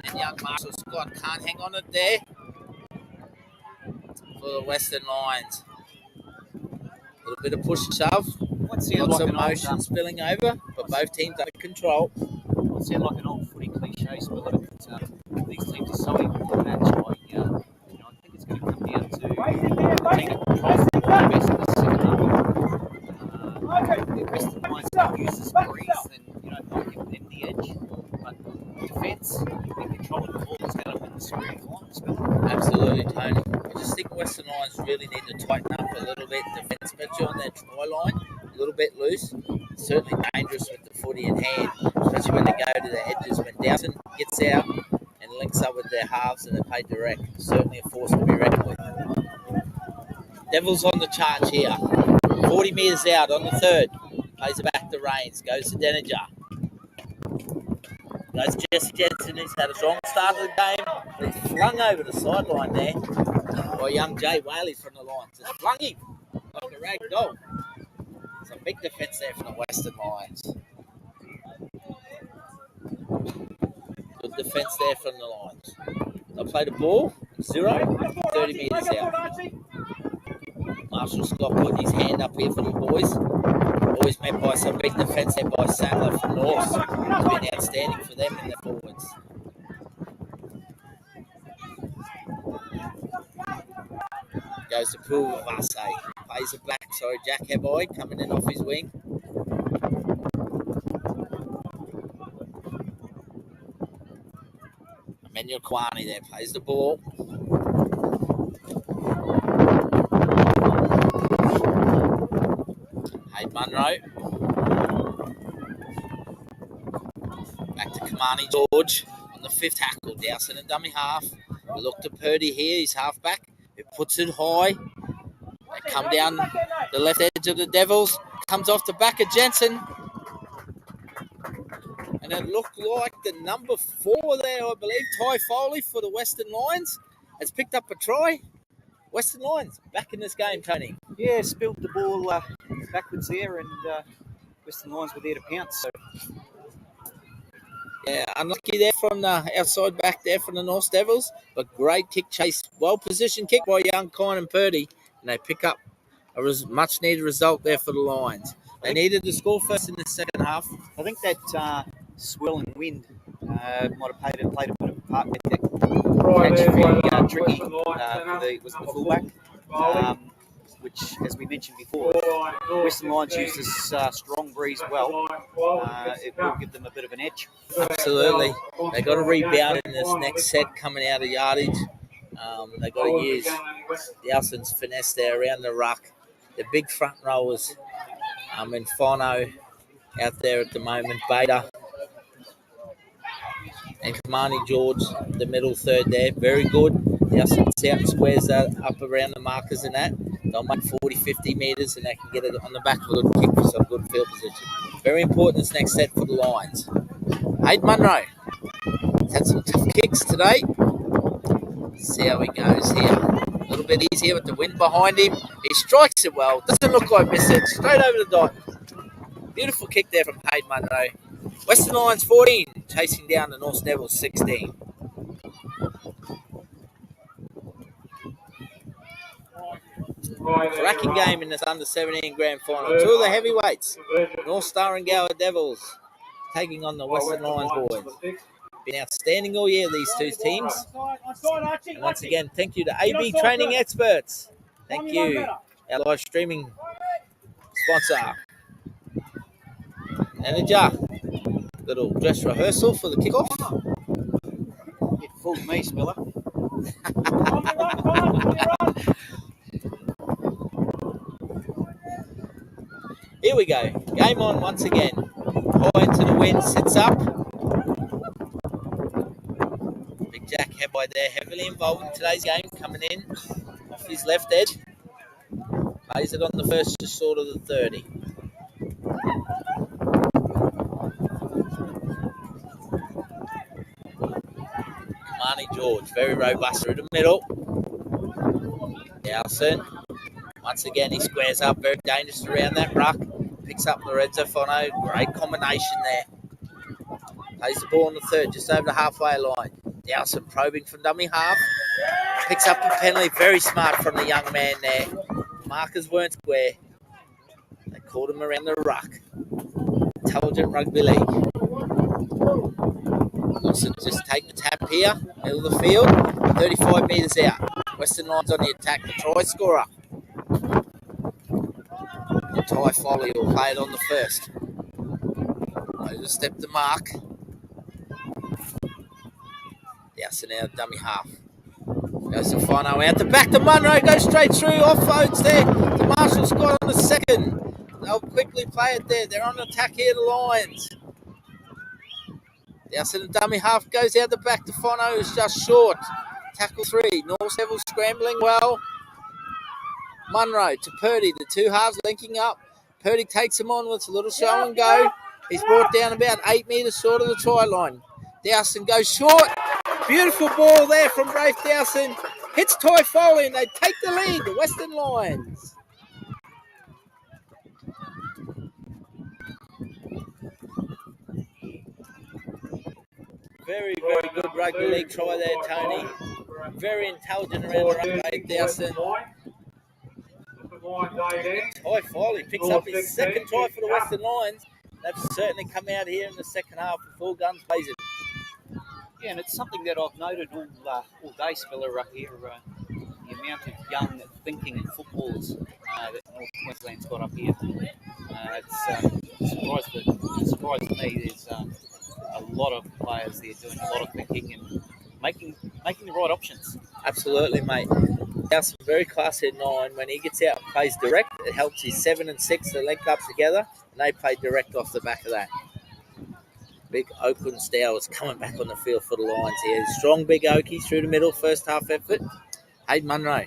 And young Marshall Scott can't hang on it there for the Western Lions. A little bit of push and shove. Lots of motion spilling over, but both teams under control. It sounds like an old footy cliche, so these teams are so equal to match. I think it's going to come down to the team that controls the ball the best in the second half. The rest of the Lions can use the sprees, then might give them the edge. But defence, in control of the ball, is going to win the spree. Absolutely, Tony. I just think Western Lions really need to tighten up a little bit. Defence, especially on their try line, a little bit loose. It's certainly dangerous with the footy in hand, especially when they go to the edges. When Dowson gets out and links up with their halves and they play direct, certainly a force to be reckoned with. Devils on the charge here. 40 metres out on the third. Plays it back to Rains. Goes to Denager. Goes to Jesse Jensen. He's had a strong start of the game. But he's flung over the sideline there by young Jay Whaley from the Lions. Just flung him like a rag doll. It's a big defence there for the Western Lions. Good defence there from the Lions. They'll play the ball. 0, 30 metres out. Marshall Scott putting his hand up here for the boys. Always met by some big defence there by Sandler from North. It's been outstanding for them in their forwards. Goes to Poole Vase. Plays it back. Jack Heboy coming in off his wing. Emmanuel Kwani there plays the ball. Hey Munro. Back to Kamani George on the 5th tackle. Dowson and dummy half. We look to Purdy here. He's half back. He puts it high. They come down the left edge of the Devils. Comes off the back of Jensen. And it looked like the number 4 there, I believe, Ty Foley for the Western Lions, has picked up a try. Western Lions back in this game, Tony. Yeah, spilled the ball backwards there, and Western Lions were there to pounce. So. Yeah, unlucky there from the outside back there from the North Devils, but great kick chase, well-positioned kick by young Kynan Purdy, and they pick up a much-needed result there for the Lions. They needed to score first in the second half. I think that swell and wind might have played a bit of a part with that catch very tricky. Was the fullback. which, as we mentioned before, Western Lions use this strong breeze well. It will give them a bit of an edge. Absolutely. They got to rebound in this next set coming out of yardage. They got to use the Alston's finesse there around the ruck. The big front rowers in Fono out there at the moment. Beta and Kamani George, the middle third there. Very good. The Alston's out and squares that up around the markers and that. They'll make 40, 50 metres and they can get it on the back of a good kick for some good field position. Very important this next set for the Lions. Aid Munro. He's had some tough kicks today. See how he goes here. A little bit easier with the wind behind him. He strikes it well. Doesn't look like miss it. Straight over the dot. Beautiful kick there from Hayden Munro. Western Lions 14, chasing down the North Devils 16. Cracking game in this under-17 grand final. Two of the heavyweights, North Star and Gower Devils, taking on the Western Lions boys. Been outstanding all year, these two teams. And once again, thank you to AB Training Experts. Thank you, our live streaming sponsor. Manager, little dress rehearsal for the kickoff. It fooled me, Spiller. Here we go. Game on once again. High into the wind, sits up. Big Jack Hebby there, heavily involved in today's game, coming in off his left edge. Plays it on the first, just sort of the 30. Marnie George, very robust through the middle. Dowson. Once again, he squares up, very dangerous around that ruck. Picks up Lorenzo Fono. Great combination there. Plays the ball on the third, just over the halfway line. Dowson probing from dummy half. Picks up a penalty. Very smart from the young man there. Markers weren't square. They called him around the ruck. Intelligent rugby league. Lawson just taking the tap here. Middle of the field. 35 metres out. Western Lions on the attack. The try scorer. Ty Foley will play it on the first. Overstep the mark. Dowson now dummy half. Goes to Fono out the back to Munro. Goes straight through. Offloads there to Marshall Scott on the second. They'll quickly play it there. They're on attack here, the Lions. Dowson and dummy half goes out the back to Fono, who's just short. Tackle 3. North Devils scrambling well. Munro to Purdy. The two halves linking up. Purdy takes him on with a little show and go. He's brought down about 8 metres short of the try line. Dowson goes short. Beautiful ball there from Rafe Dowson. Hits Ty Foley and they take the lead, the Western Lions. Very, very good rugby league try there, Tony. Very intelligent around the ruck, Rafe Dowson. Ty Foley picks up his second try for the Western Lions. They've certainly come out here in the second half with full guns blazing. Yeah, and it's something that I've noted all day, Spiller, right here. The amount of young thinking footballers that North Queensland's got up here. It's surprised me. There's a lot of players there doing a lot of thinking and making the right options. Absolutely, mate. Dowson very classy at 9. When he gets out and plays direct, it helps his 7 and 6 to link up together, and they play direct off the back of that. Big Oakland Stow is coming back on the field for the Lions here. Strong big Okie through the middle, first half effort. Hayden Munro.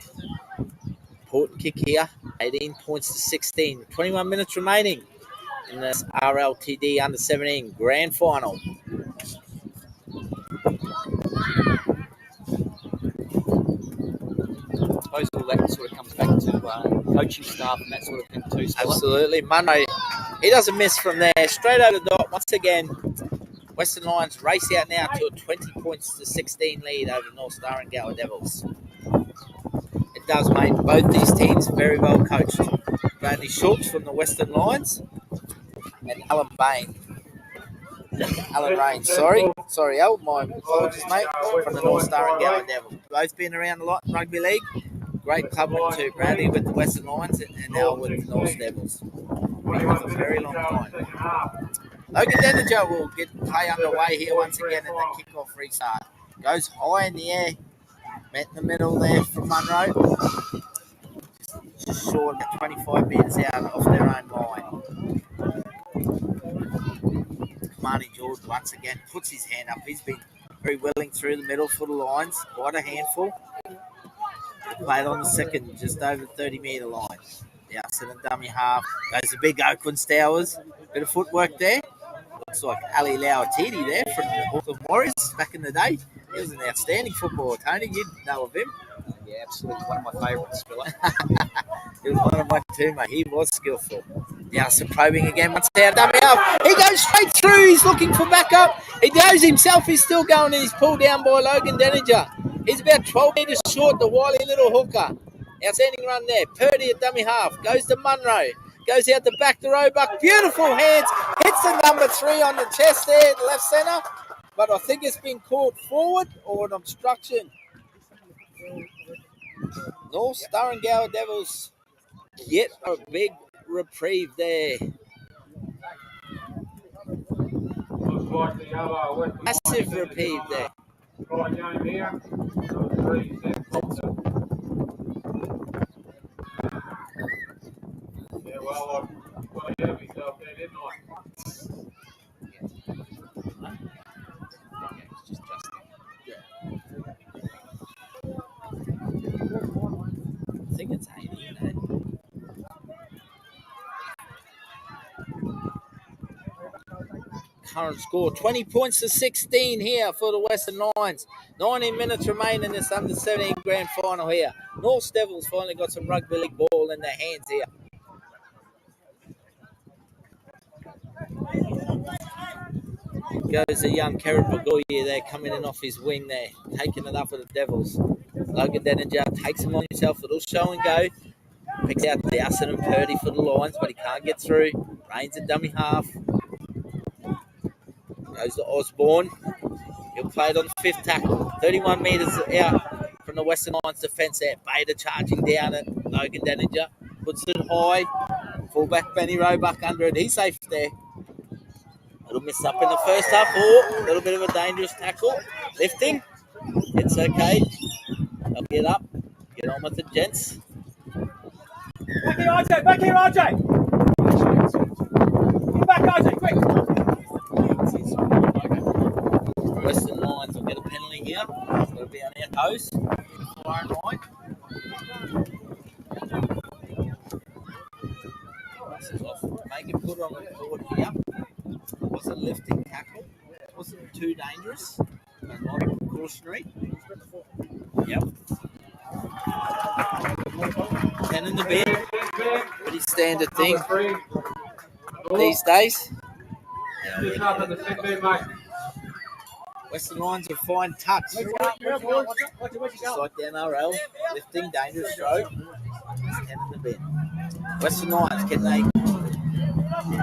Important kick here. 18 points to 16. 21 minutes remaining in this RLTD under-17 grand final. I suppose all that sort of comes back to coaching staff and that sort of thing too. Absolutely. Munro, he doesn't miss from there. Straight over the dot. Once again, Western Lions race out now to a 20 points to 16 lead over North Star and Gower Devils. It does, mate. Both these teams very well coached. Bradley Schultz from the Western Lions and Alan Rains, sorry, Al, my apologies, mate, from the North Star and Gower Devils. Both been around a lot in rugby league. great clubman too. Bradley with the Western Lions and now with the North Devils. Been with a very long time. Logan Denninger will get play underway here once again in the kickoff restart. Goes high in the air. Met in the middle there from Munro. Just short at 25 metres out off their own line. Marty George once again puts his hand up. He's been very willing through the middle for the Lions. Quite a handful. Played on the second, just over the 30-metre line. Yeah, so the dummy half. Goes the big Oakland Stowers. Bit of footwork there. Looks like RLTD there from the Auckland Warriors back in the day. He was an outstanding footballer, Tony. You'd know of him. Yeah, absolutely. One of my favourites, Philip. He was one of mine too, mate. He was skillful. Yeah, some probing again. Once down, dummy up. He goes straight through. He's looking for backup. He knows himself. He's still going and he's pulled down by Logan Denninger. He's about 12 metres short, the wily little hooker. Outstanding run there. Purdy at dummy half. Goes to Munro. Goes out the back to Roebuck. Beautiful hands. Hits the number 3 on the chest there, left centre. But I think it's been called forward or an obstruction. North Starrangower Devils get a big reprieve there. Massive reprieve there. Yeah, well, I had myself there, didn't I? I think it's 18. Current score 20 points to 16 here for the Western Lions. 19 minutes remain in this under 17 grand final here. North Devils finally got some rugby league ball in their hands here. Goes the young Karen Bagoya there, coming in off his wing there, taking it up for the Devils. Logan Denninger takes him on himself, little show and go. Picks out Dowson and Purdy for the Lions, but he can't get through. Rains a dummy half. Goes to Osborne. He'll play it on the 5th tackle. 31 metres out from the Western Lions defence there. Bader charging down at Logan Denninger. Puts it high. Fullback Benny Roebuck under it. He's safe there. Little miss up in the first half. A little bit of a dangerous tackle. Lifting. It's okay. They'll get up. Get on with it, gents. Back here, RJ! Back here, RJ! Get back, RJ, quick! Western Lions will get a penalty here. It'll be on our toes. Far and wide. This is off. Make him put on the board here. It was a lifting tackle. It wasn't too dangerous. And not precautionary. Yep. 10 in the bed. Pretty standard thing these days. Western Lions will find touch. Just like the NRL. Lifting, dangerous throw. 10 in the bed. Western Lions, can they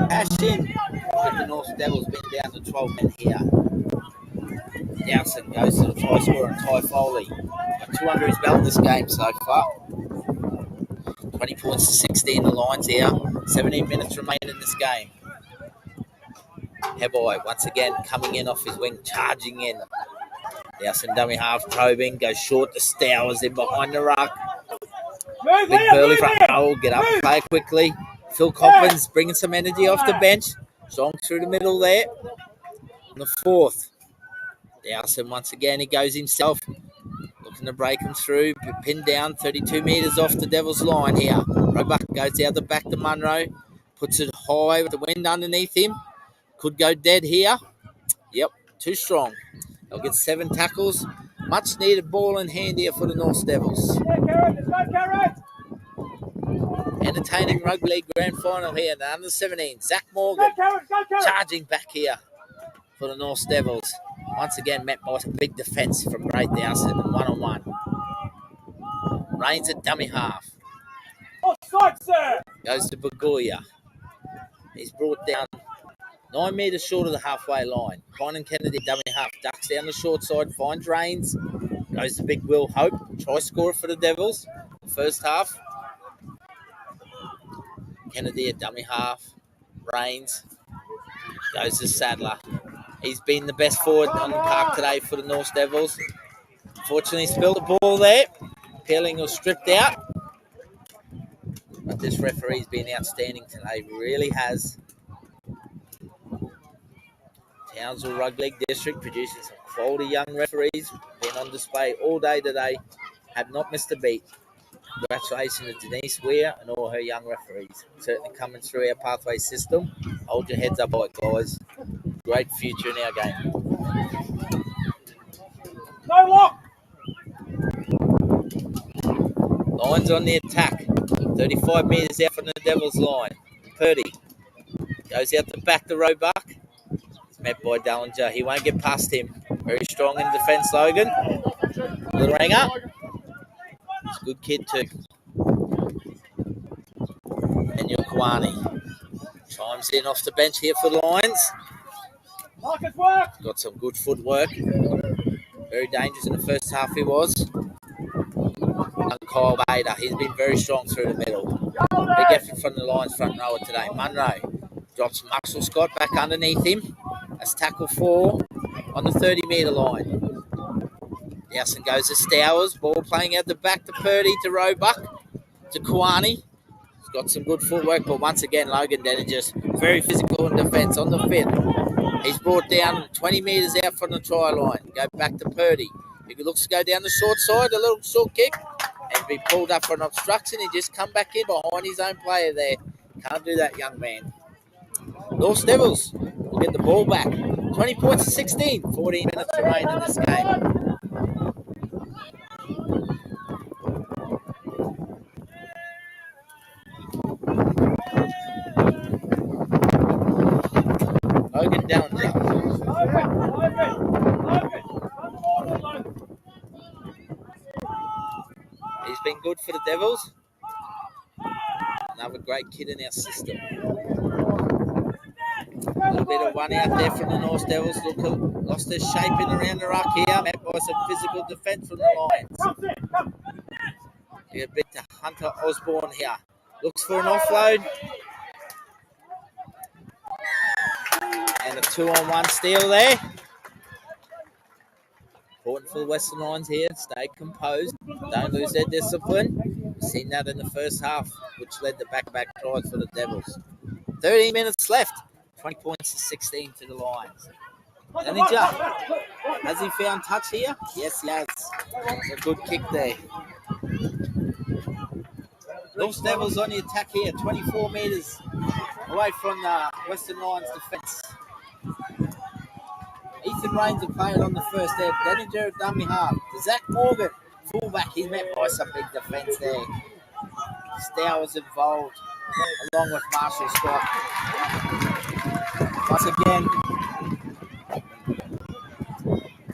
cash in? With the North Devils being down to 12 men here. Dowson goes to the try scorer and Ty Foley. Got 2 under his belt this game so far. 20 points to 16 the Lions here. 17 minutes remain in this game. Heboy once again coming in off his wing, charging in. Dowson dummy half probing, goes short to Stowers in behind the ruck. Big Burley front row, get up and play quickly. Phil Coppins bringing some energy off the bench. Strong through the middle there. On the 4th. Dowson once again, he goes himself. Looking to break him through. Pinned down 32 metres off the Devils line here. Roebuck goes out the back to Munro. Puts it high with the wind underneath him. Could go dead here. Yep, too strong. They'll get 7 tackles. Much needed ball in hand here for the North Devils. Entertaining rugby league grand final here. The under 17. Zach Morgan charging back here for the North Devils. Once again met by a big defence from Great Dowson and 1-on-1. Rains at dummy half. Offside, sir! Goes to Bagoya. He's brought down 9 metres short of the halfway line. Conan Kennedy, dummy half, ducks down the short side, finds Rains. Goes to big Will Hope, try scorer for the Devils. First half, Kennedy at dummy half. Rains goes to Sadler. He's been the best forward on the park today for the North Devils. Fortunately, spilled the ball there. Peeling was stripped out. But this referee's been outstanding today. Really has. Townsville Rugby League District producing some quality young referees. Been on display all day today. Have not missed a beat. Congratulations to Denise Weir and all her young referees. Certainly coming through our pathway system. Hold your heads up, guys. Great future in our game. No lock! Lions on the attack. 35 metres out from the Devils line. Purdy goes out the back to Roebuck. He's met by Dallinger. He won't get past him. Very strong in defence, Logan. Little ringer. He's a good kid too. And Kwani chimes in off the bench here for the Lions. Got some good footwork. Very dangerous in the first half he was. And Kyle Bader, he's been very strong through the middle. Big effort from the Lions front rower today. Munro drops Maxwell Scott back underneath him. That's tackle 4 on the 30-metre line. Dowson goes to Stowers. Ball playing out the back to Purdy, to Roebuck, to Kwani. He's got some good footwork, but once again, Logan Denner just very physical in defence on the 5th. He's brought down 20 metres out from the try line. Go back to Purdy. He looks to go down the short side, a little short kick, and be pulled up for an obstruction. He just come back in behind his own player there. Can't do that, young man. North Devils will get the ball back. 20 points to 16. 14 minutes to remain in this game. Logan Dallinger. He's been good for the Devils. Another great kid in our system. A little bit of one out there from the North Devils. Lost their shape in around the ruck here. Met by some physical defence from the Lions. Get a bit to Hunter Osborne here. Looks for an offload. And a 2-on-1 steal there. Important for the Western Lions here. Stay composed. Don't lose their discipline. We've seen that in the first half, which led to back-to-back tries for the Devils. 13 minutes left. 20 points to 16 to the Lions. Danger. Has he found touch here? Yes, he has. A good kick there. North Devils on the attack here. 24 metres away from the Western Lions defence. Ethan Rains are playing on the first there. Denninger at dummy half. To Zach Morgan, fullback. He's met by some big defence there. Stowers involved, along with Marshall Scott. Once again,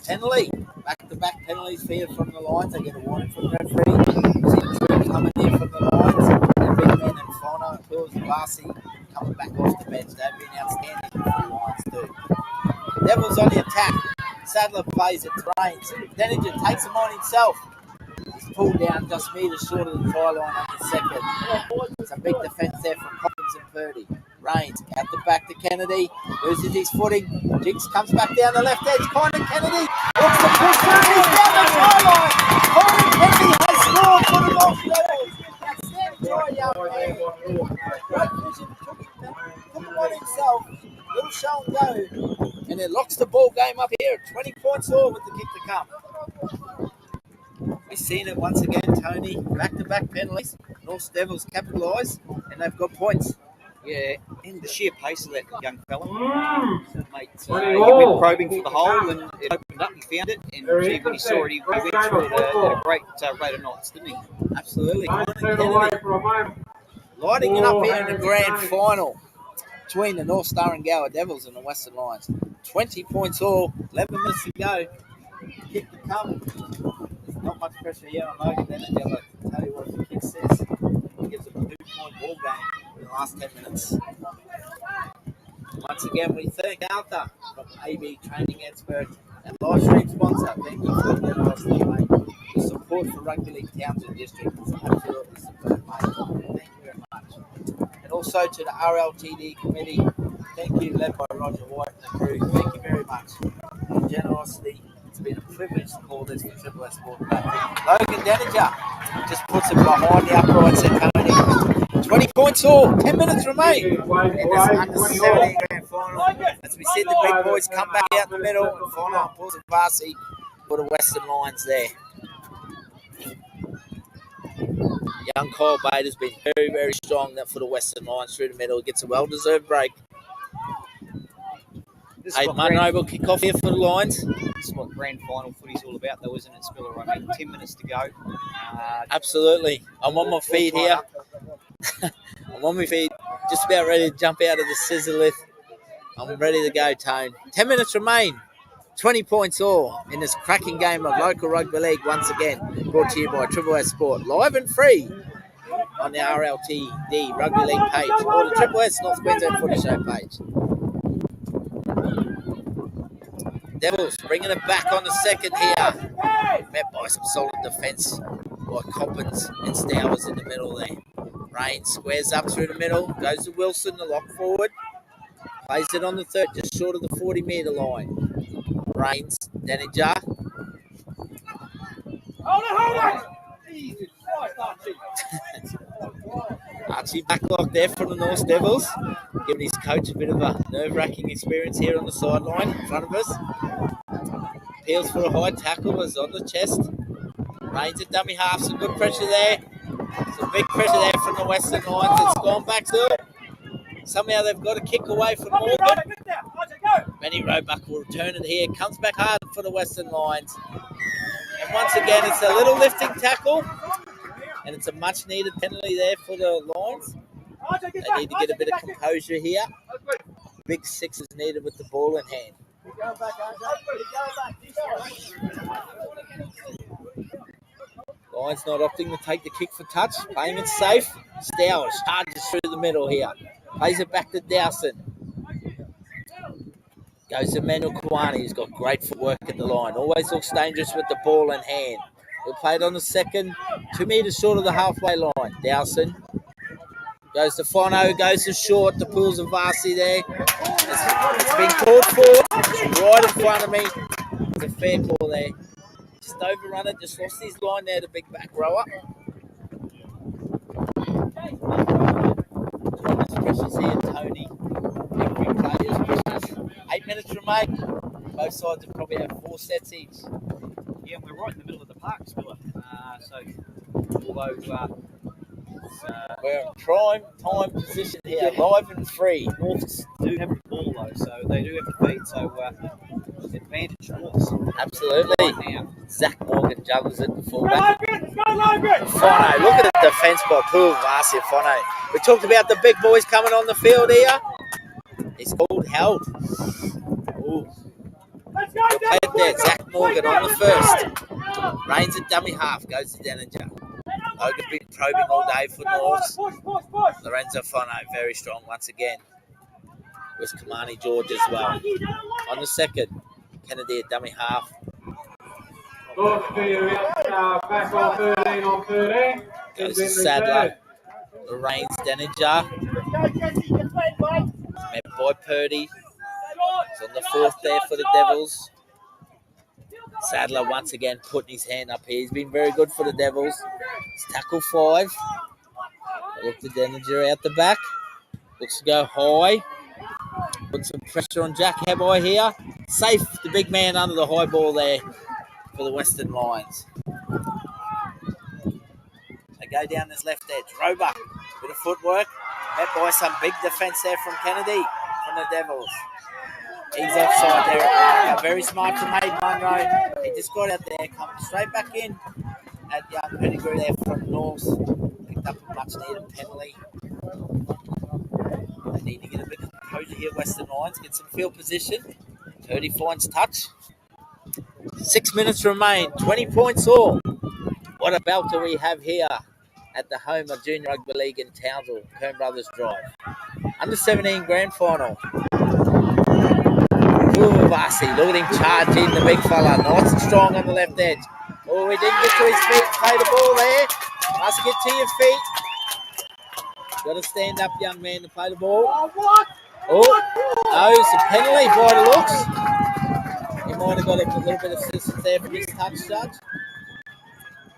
penalty. Back-to-back penalties for from the Lions. They get a warning from the referee. See Drew coming in from the Lions. And Big Man and Fono and Pills and Barcy coming back off the bench. They've been outstanding for the Lions too. Devils on the attack. Sadler plays it to Rains. Denninger takes him on himself. He's pulled down just metres short of the try line on the second. It's a big defence there from Coppins and Purdy. Rains out the back to Kennedy. Loses his footing. Jigs comes back down the left edge. Connor Kennedy. Looks to push Purdy down the try line. Connor Kennedy has scored for the North Devils. Outstanding try, young man. Great vision. Took him on himself. Little show and go. And it locks the ball game up here. 20 points all with the kick to come. We've seen it once again, Tony. Back-to-back penalties. North Devils capitalise, and they've got points. Yeah, and the sheer pace of that young fella. Mate, he went probing for the hole, and it opened up, he found it, and gee, when he saw it, he went through it at a great rate of knots, didn't he? Absolutely. Lighting it up here in the grand final between the North Star and Gower Devils and the Western Lions. 20 points all, 11 minutes to go. Kick to come. There's not much pressure here on Logan Denninger, but I'll tell you what the kick says. He gives a 2-point ball game in the last 10 minutes. Once again, we thank Arthur from AB Training Expert and live stream sponsor. Thank you for the support. support for Rugby League Townsend District. It's absolutely superb, mate. Thank you very much. And also to the RLTD committee, thank you, led by Roger White and the crew. Thank you very much for your generosity. It's been a privilege to call this the Triple S Sport platform. Logan Denninger just puts it behind the uprights at Tony. 20 points all, 10 minutes remain in this under 17 grand final. As we see the big boys come back out the middle and find out pulls of Varsity for the Western Lions there. Young Kyle Bate has been very, very strong for the Western Lions through the middle. He gets a well-deserved break. Hey, Munro will kick off here for the Lions. This is what grand final footy's all about, though, isn't it, Spiller? I mean, 10 minutes to go. Absolutely. I'm on my feet here. I'm on my feet, just about ready to jump out of the scissor lift. I'm ready to go, Tone. 10 minutes remain. 20 points all in this cracking game of local rugby league once again. Brought to you by Triple S Sport, live and free on the RLTD Rugby League page or the Triple S North Queensland Footy Show page. Devils bringing it back on the second here. Met by some solid defence by Coppins and Stowers in the middle there. Rain squares up through the middle, goes to Wilson, the lock forward. Plays it on the third, just short of the 40-metre line. Rains, Denninger. Hold it! Archie backlock there from the North Devils, giving his coach a bit of a nerve-wracking experience here on the sideline in front of us. Peels for a high tackle, was on the chest. Rains at dummy half, some good pressure there. Some big pressure there from the Western Lions. It's gone back to somehow they've got a kick away from Morgan. Benny Roebuck will return it here. Comes back hard for the Western Lions. And once again, it's a little lifting tackle. And it's a much-needed penalty there for the Lions. They need to get a bit of composure here. Big six is needed with the ball in hand. Lions not opting to take the kick for touch. Playing it safe. Stowers charges through the middle here. Plays it back to Dowson. Goes to Manuel Kawani, who's got great footwork at the line. Always looks dangerous with the ball in hand. He'll play it on the second, 2 metres short of the halfway line. Dowson goes to Fono, goes to short. The Pools of Varsity there. It's been called for. It's right in front of me. It's a fair call there. Just overrun it, just lost his line there, the big back rower. Thomas pressures here, Tony. Every player's pressures. 8 minutes remain. Both sides will probably have 4 sets each. Yeah, we're right in the middle of the park, Spiller. So, although we're in prime time position here, live and free. Norths do have the ball, though, so they do have the feed. So, advantage Norths. Absolutely. Right now. Zach Morgan juggles it, the fullback. Fono, look at the defence by Poole Varsity Fono. We talked about the big boys coming on the field here. He's called held. Ooh. He'll play it there. Zach Morgan on the first. Rains at dummy half, goes to Denninger. Logan's been probing all day for Norths. Lorenzo Fono, very strong once again. With Kamani George as well. On the second, Kennedy at dummy half. Back on 13 on 13. Goes to Sadler. Rains, Denninger. Met by Purdy. It's on the fourth there for the Devils. Sadler once again putting his hand up here. He's been very good for the Devils. It's tackle 5. Look to Denninger out the back. Looks to go high. Put some pressure on Jack Hebboy here. Safe, the big man under the high ball there for the Western Lions. They go down this left edge. Roebuck, bit of footwork. Met by some big defence there from Kennedy, from the Devils. He's offside there. Very smart from Hayden Munro. He just got out there, come straight back in at young Pettigrew there from North. Picked up a much needed penalty. They need to get a bit of composure here, Western Lions. Get some field position. Purdy finds touch. 6 minutes remain. 20 points all. What a belter we have here at the home of Junior Rugby League in Townsville, Kern Brothers Drive. Under 17 grand final. Varsity, look at him charge in, the big fella. Nice and strong on the left edge. Oh, he didn't get to his feet. Play the ball there. Must get to your feet. Got to stand up, young man, to play the ball. Oh, no, it's a penalty by the looks. He might have got a little bit of assistance there from his touch judge.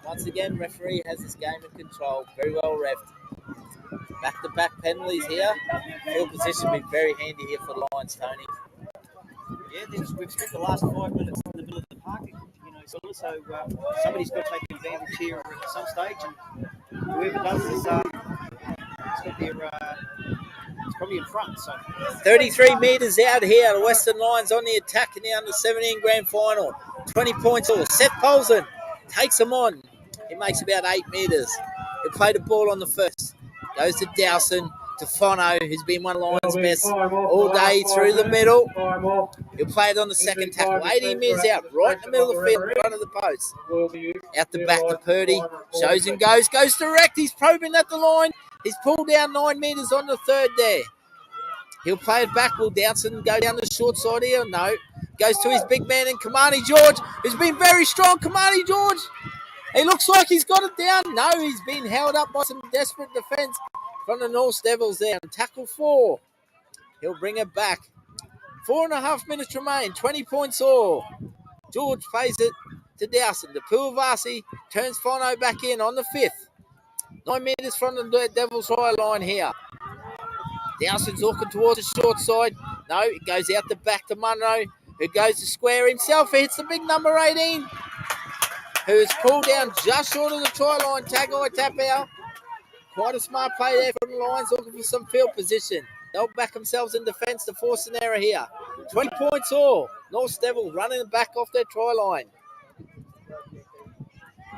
Once again, referee has this game in control. Very well reffed. Back-to-back penalties here. Field position will be very handy here for the Lions, Tony. Yeah, we've spent the last 5 minutes in the middle of the parking, so somebody's got to take advantage here at some stage, and whoever does this, it's probably in front. So 33 metres out here. The Western Lions on the attack in the under-17 grand final. 20 points all. Seth Polson takes him on. He makes about 8 metres. He'll play the ball on the first. Goes to Dowson, to Fono, who's been one of Lions' best all day through the middle. He'll play it on the second tackle. 18 metres out, right in the middle of the field, in front of the post. Out the back to Purdy. Shows and goes direct. He's probing at the line. He's pulled down 9 metres on the third there. He'll play it back. Will Dowson go down the short side here? No. Goes to his big man in Kamani George, who's been very strong. Kamani George. He looks like he's got it down. No, he's been held up by some desperate defence from the North Devils there. And tackle 4. He'll bring it back. 4.5 minutes remain. 20 points all. George plays it to Dowson. The Pulvasi turns Fono back in on the 5th. 9 metres from the Devils' high line here. Dowson's looking towards the short side. No, it goes out the back to Munro, who goes to square himself. He hits the big number 18, who's pulled down just short of the try line. Tagai tap out. Quite a smart play there from the Lions, looking for some field position. They'll back themselves in defence to force an error here. 20 points all. North Devils running back off their try line.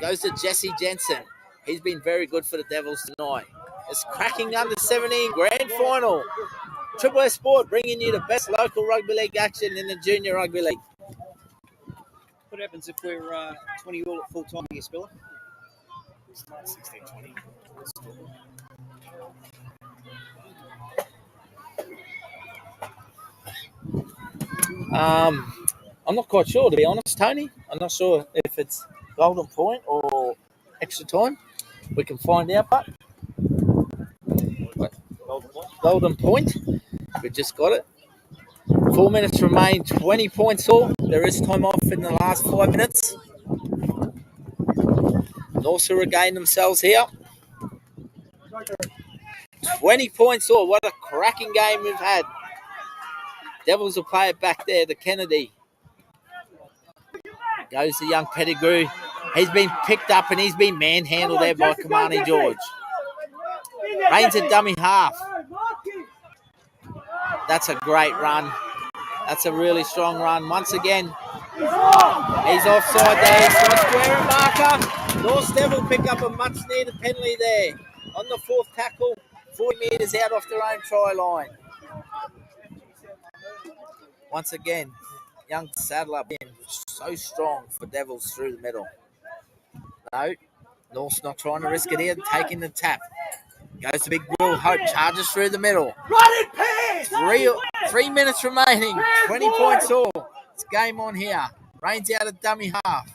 Goes to Jesse Jensen. He's been very good for the Devils tonight. It's cracking under 17 grand final. Triple S Sport bringing you the best local rugby league action in the junior rugby league. what happens if we're 20 all at full time here, Spiller? 16-20. I'm not quite sure, to be honest, Tony. I'm not sure if it's golden point or extra time. We can find out, but golden point. We just got it. 4 minutes remain, 20 points all. There is time off in the last 5 minutes. North will regain themselves here. 20 points all. What a cracking game we've had. Devils will play it back there to Kennedy. Goes to young Pettigrew. He's been picked up and he's been manhandled there by Kamani George. Rains a dummy half. That's a great run. That's a really strong run. Once again, he's offside there. He's got a square and marker. North Devil pick up a much needed penalty there. On the 4th tackle, 40 metres out off their own try line. Once again, young Sadler being so strong for Devils through the middle. No, North's not trying to risk it here, taking the tap. Goes to Big Will Hope, charges through the middle. 3 minutes remaining, 20 points all. It's game on here. Rains out a dummy half.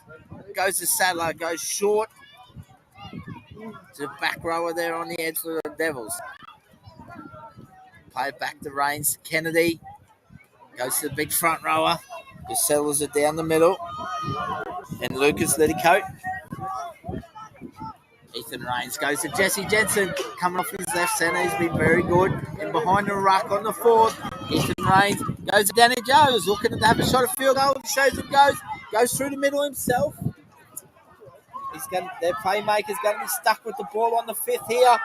Goes to Sadler, goes short. To the back rower there on the edge for the Devils. Play it back to Rains. Kennedy goes to the big front rower. Just settles it down the middle. And Lucas Liddicoat. Ethan Rains goes to Jesse Jensen, coming off his left centre. He's been very good. And behind the ruck on the 4th, Ethan Rains goes to Danny Jones, looking to have a shot of field goal. Shows it goes through the middle himself. Their playmaker's going to be stuck with the ball on the 5th here.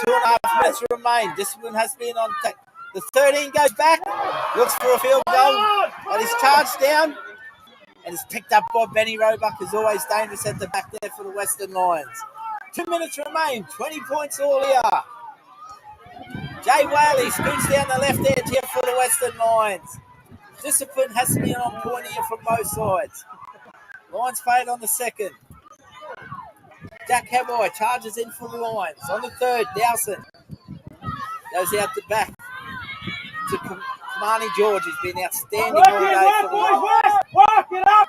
2.5 minutes remain. Discipline has been on take. The 13 goes back, looks for a field goal, but he's charged down. And it's picked up by Benny Roebuck, who's always dangerous at the back there for the Western Lions. 2 minutes remain, 20 points all here. Jay Whaley scoots down the left edge here for the Western Lions. Discipline has to be on point here from both sides. Lions played on the 2nd. Jack Heboy charges in for the Lions. On the 3rd, Dowson goes out the back to Kamani George, who's been outstanding all day for the Lions. Work it up!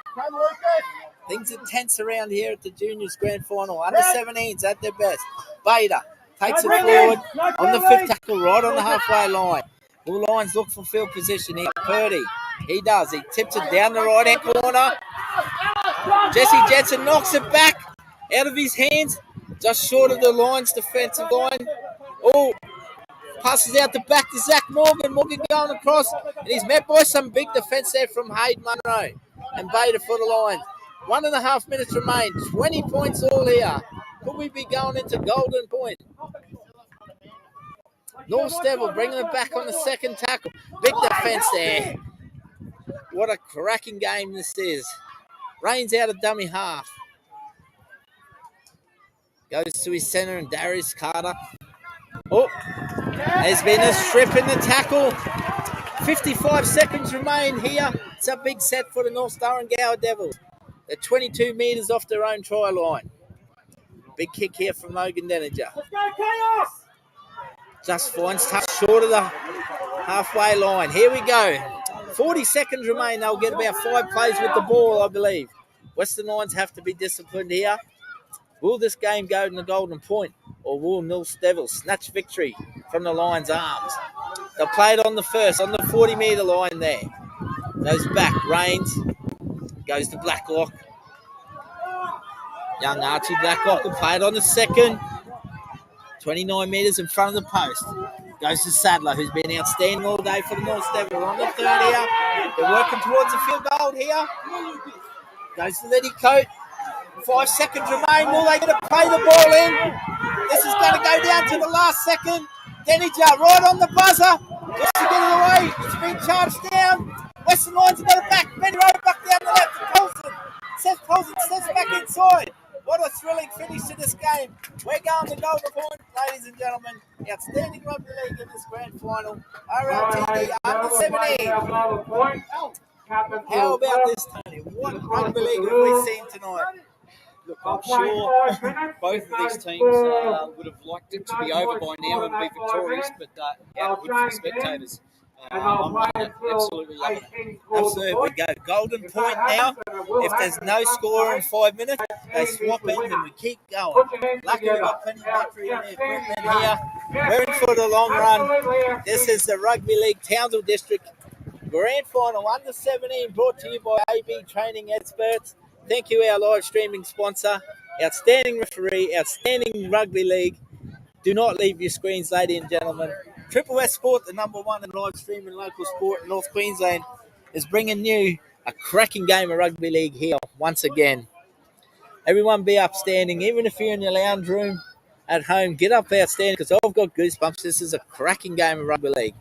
Things are tense around here at the juniors grand final. Under 17s at their best. Bader takes it forward on the fifth tackle, right on the halfway line. All lines look for field position here. Purdy, he does. He tips it down the right-hand corner. Jesse Jensen knocks it back out of his hands, just short of the line's defensive line. Oh, passes out the back to Zach Morgan. Morgan going across, and he's met by some big defence there from Hayden Munro and Bader for the line. 1.5 minutes remain. 20 points all here. Could we be going into golden point? North Devil bringing it back on the second tackle. Big defence there. What a cracking game this is. Rains out of dummy half. Goes to his centre and Darius Carter. Oh, there's been a strip in the tackle. 55 seconds remain here. It's a big set for the North Star and Gower Devils. They're 22 metres off their own try line. Big kick here from Logan Denninger. Let's go, Chaos! Just finds touch short of the halfway line. Here we go. 40 seconds remain. They'll get about 5 plays with the ball, I believe. Western Lions have to be disciplined here. Will this game go to the golden point, or will North Devils snatch victory from the Lions' arms? They'll play it on the first, on the 40-metre line there. Goes back, Rains. Goes to Blacklock. Young Archie Blacklock will play it on the second. 29 metres in front of the post. Goes to Sadler, who's been outstanding all day for the North Devils. On the third here. They're working towards a field goal here. Goes to Letty Coate. 5 seconds remain. Will they get to play the ball in? This is going to go down to the last second. Denninger right on the buzzer. Just to get it away. It's been charged down. Western Lions have got it back. Benny Rowe back down the left to Polson. Seth Polson steps back inside. What a thrilling finish to this game. We're going to golden point, ladies and gentlemen. Outstanding rugby league in this grand final. RLTD under 17. How about this, Tony? What rugby league have we seen tonight? Look, I'm sure both of these teams would have liked it to be over by now and be victorious, but out good for the spectators. I'm loving it, absolutely loving it. Absolutely, we go golden point now. If there's no score in 5 minutes, they swap ends and we keep going. Luckily, we've got plenty of battery in the equipment here. We're in for the long run. This is the Rugby League Townsville District Grand Final under 17, brought to you by AB Training Experts. Thank you, our live streaming sponsor. Outstanding referee, outstanding rugby league. Do not leave your screens, ladies and gentlemen. Triple S Sport, the number one in live streaming local sport in North Queensland, is bringing you a cracking game of rugby league here once again. Everyone be upstanding. Even if you're in your lounge room at home, get up outstanding because I've got goosebumps. This is a cracking game of rugby league.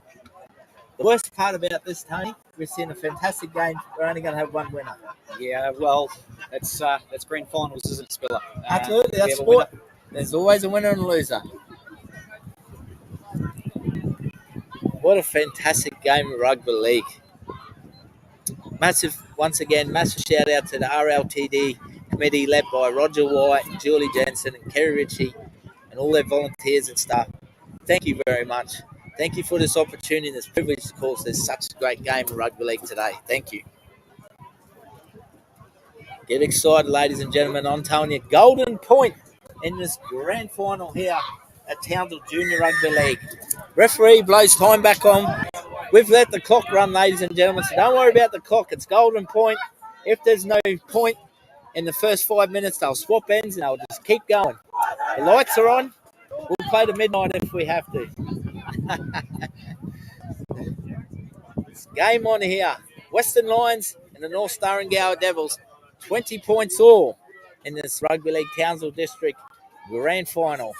The worst part about this, Tony, we're seeing a fantastic game. We're only going to have one winner. Yeah, well, that's grand finals, isn't it, Spiller? Absolutely, that's sport. There's always a winner and a loser. What a fantastic game of rugby league. Once again, massive shout out to the RLTD committee led by Roger White, Julie Jensen and Kerry Ritchie and all their volunteers and staff. Thank you very much. Thank you for this opportunity and this privilege to call this such a great game of rugby league today. Thank you. Get excited, ladies and gentlemen. I'm telling you, golden point in this grand final here at Townsville Junior Rugby League. Referee blows time back on. We've let the clock run, ladies and gentlemen, so don't worry about the clock. It's golden point. If there's no point in the first 5 minutes, they'll swap ends and they'll just keep going. The lights are on. We'll play to midnight if we have to. It's game on here. Western Lions and the North Star and Gower Devils. 20 points all in this Rugby League Townsville District Grand Final.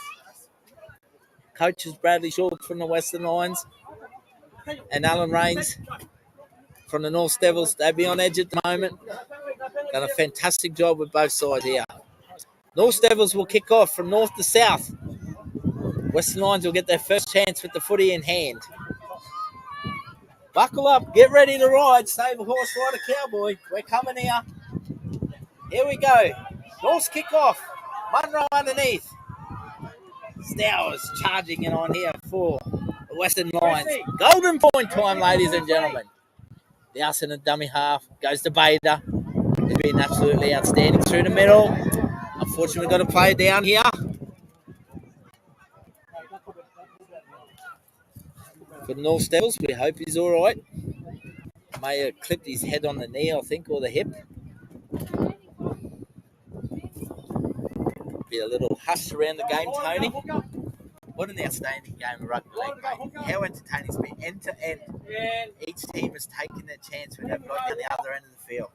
Coach is Bradley Short from the Western Lions and Alan Rains from the North Devils. They'll be on edge at the moment. Done a fantastic job with both sides here. North Devils will kick off from north to south. Western Lions will get their first chance with the footy in hand. Buckle up, get ready to ride. Save a horse, ride a cowboy. We're coming here. Here we go. North's kick off. Munro underneath. Stowers charging it on here for the Western Lions. Golden point time, ladies and gentlemen. Dowson and dummy half. Goes to Bader. He's been absolutely outstanding through the middle. Unfortunately, we've got to play down here. For the North Devils, we hope he's all right. May have clipped his head on the knee, I think, or the hip. Be a little hush around the game, Tony. What an outstanding game of rugby league, mate. How entertaining it's been, end to end. Each team has taken their chance when they've got down the other end of the field.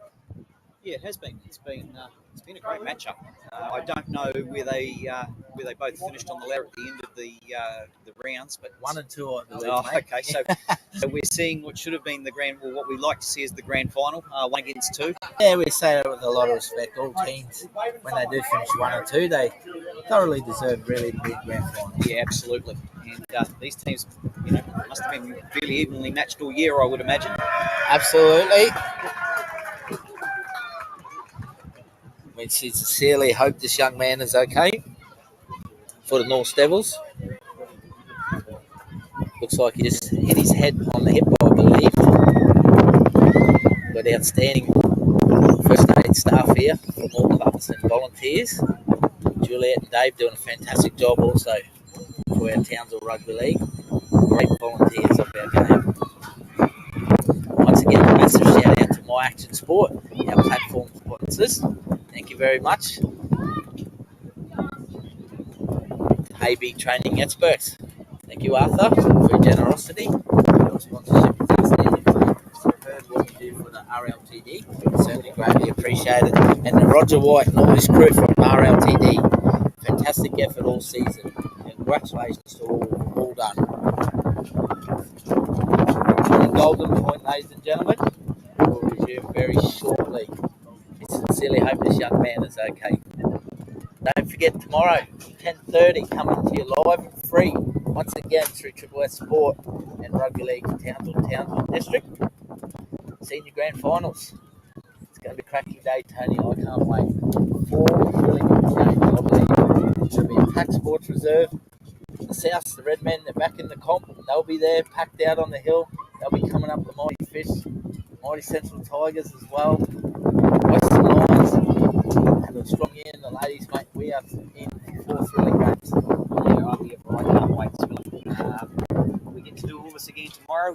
Yeah, it has been. It's been a great matchup. I don't know where they both finished on the ladder at the end of the rounds, but 1 and 2, I believe. Oh, mate. okay. So we're seeing what should have been what we like to see as the grand final, 1 against 2. Yeah, we say that with a lot of respect. All teams, when they do finish 1 or 2, they thoroughly deserve really big grand final. Yeah, absolutely. And these teams, must have been fairly evenly matched all year, I would imagine. Absolutely. We sincerely hope this young man is okay for the North Devils. Looks like he just hit his head on the hip, I believe. Got outstanding first aid staff here from all clubs and volunteers. Juliet and Dave doing a fantastic job also for our Townsville Rugby League. Great volunteers of our game. Once again, a massive shout out to My Action Sport, our platform sponsors. Thank you very much. AB Training Experts. Thank you, Arthur, for your generosity. Your sponsorship is outstanding. You've heard what we do for the RLTD. Certainly greatly appreciated. And the Roger White and all his crew from RLTD. Fantastic effort all season. Congratulations to all done. And Golden Point, ladies and gentlemen, we'll resume very shortly. We sincerely hope this young man is okay. Don't forget tomorrow, 10:30, coming to you live and free, once again through WST Sport and Rugby League Townsville District. Senior Grand Finals. It's going to be a cracking day, Tony. I can't wait. 4 really good games, I believe. It's going to be a packed sports reserve. The Souths, the Redmen, they're back in the comp. They'll be there, packed out on the hill. They'll be coming up the Mighty Fish, Mighty Central Tigers as well. Western Lions. Have a strong year in the ladies, mate. We are in 4 thrilling games. Yeah, I'm here for I can't wait. We get to do all this again tomorrow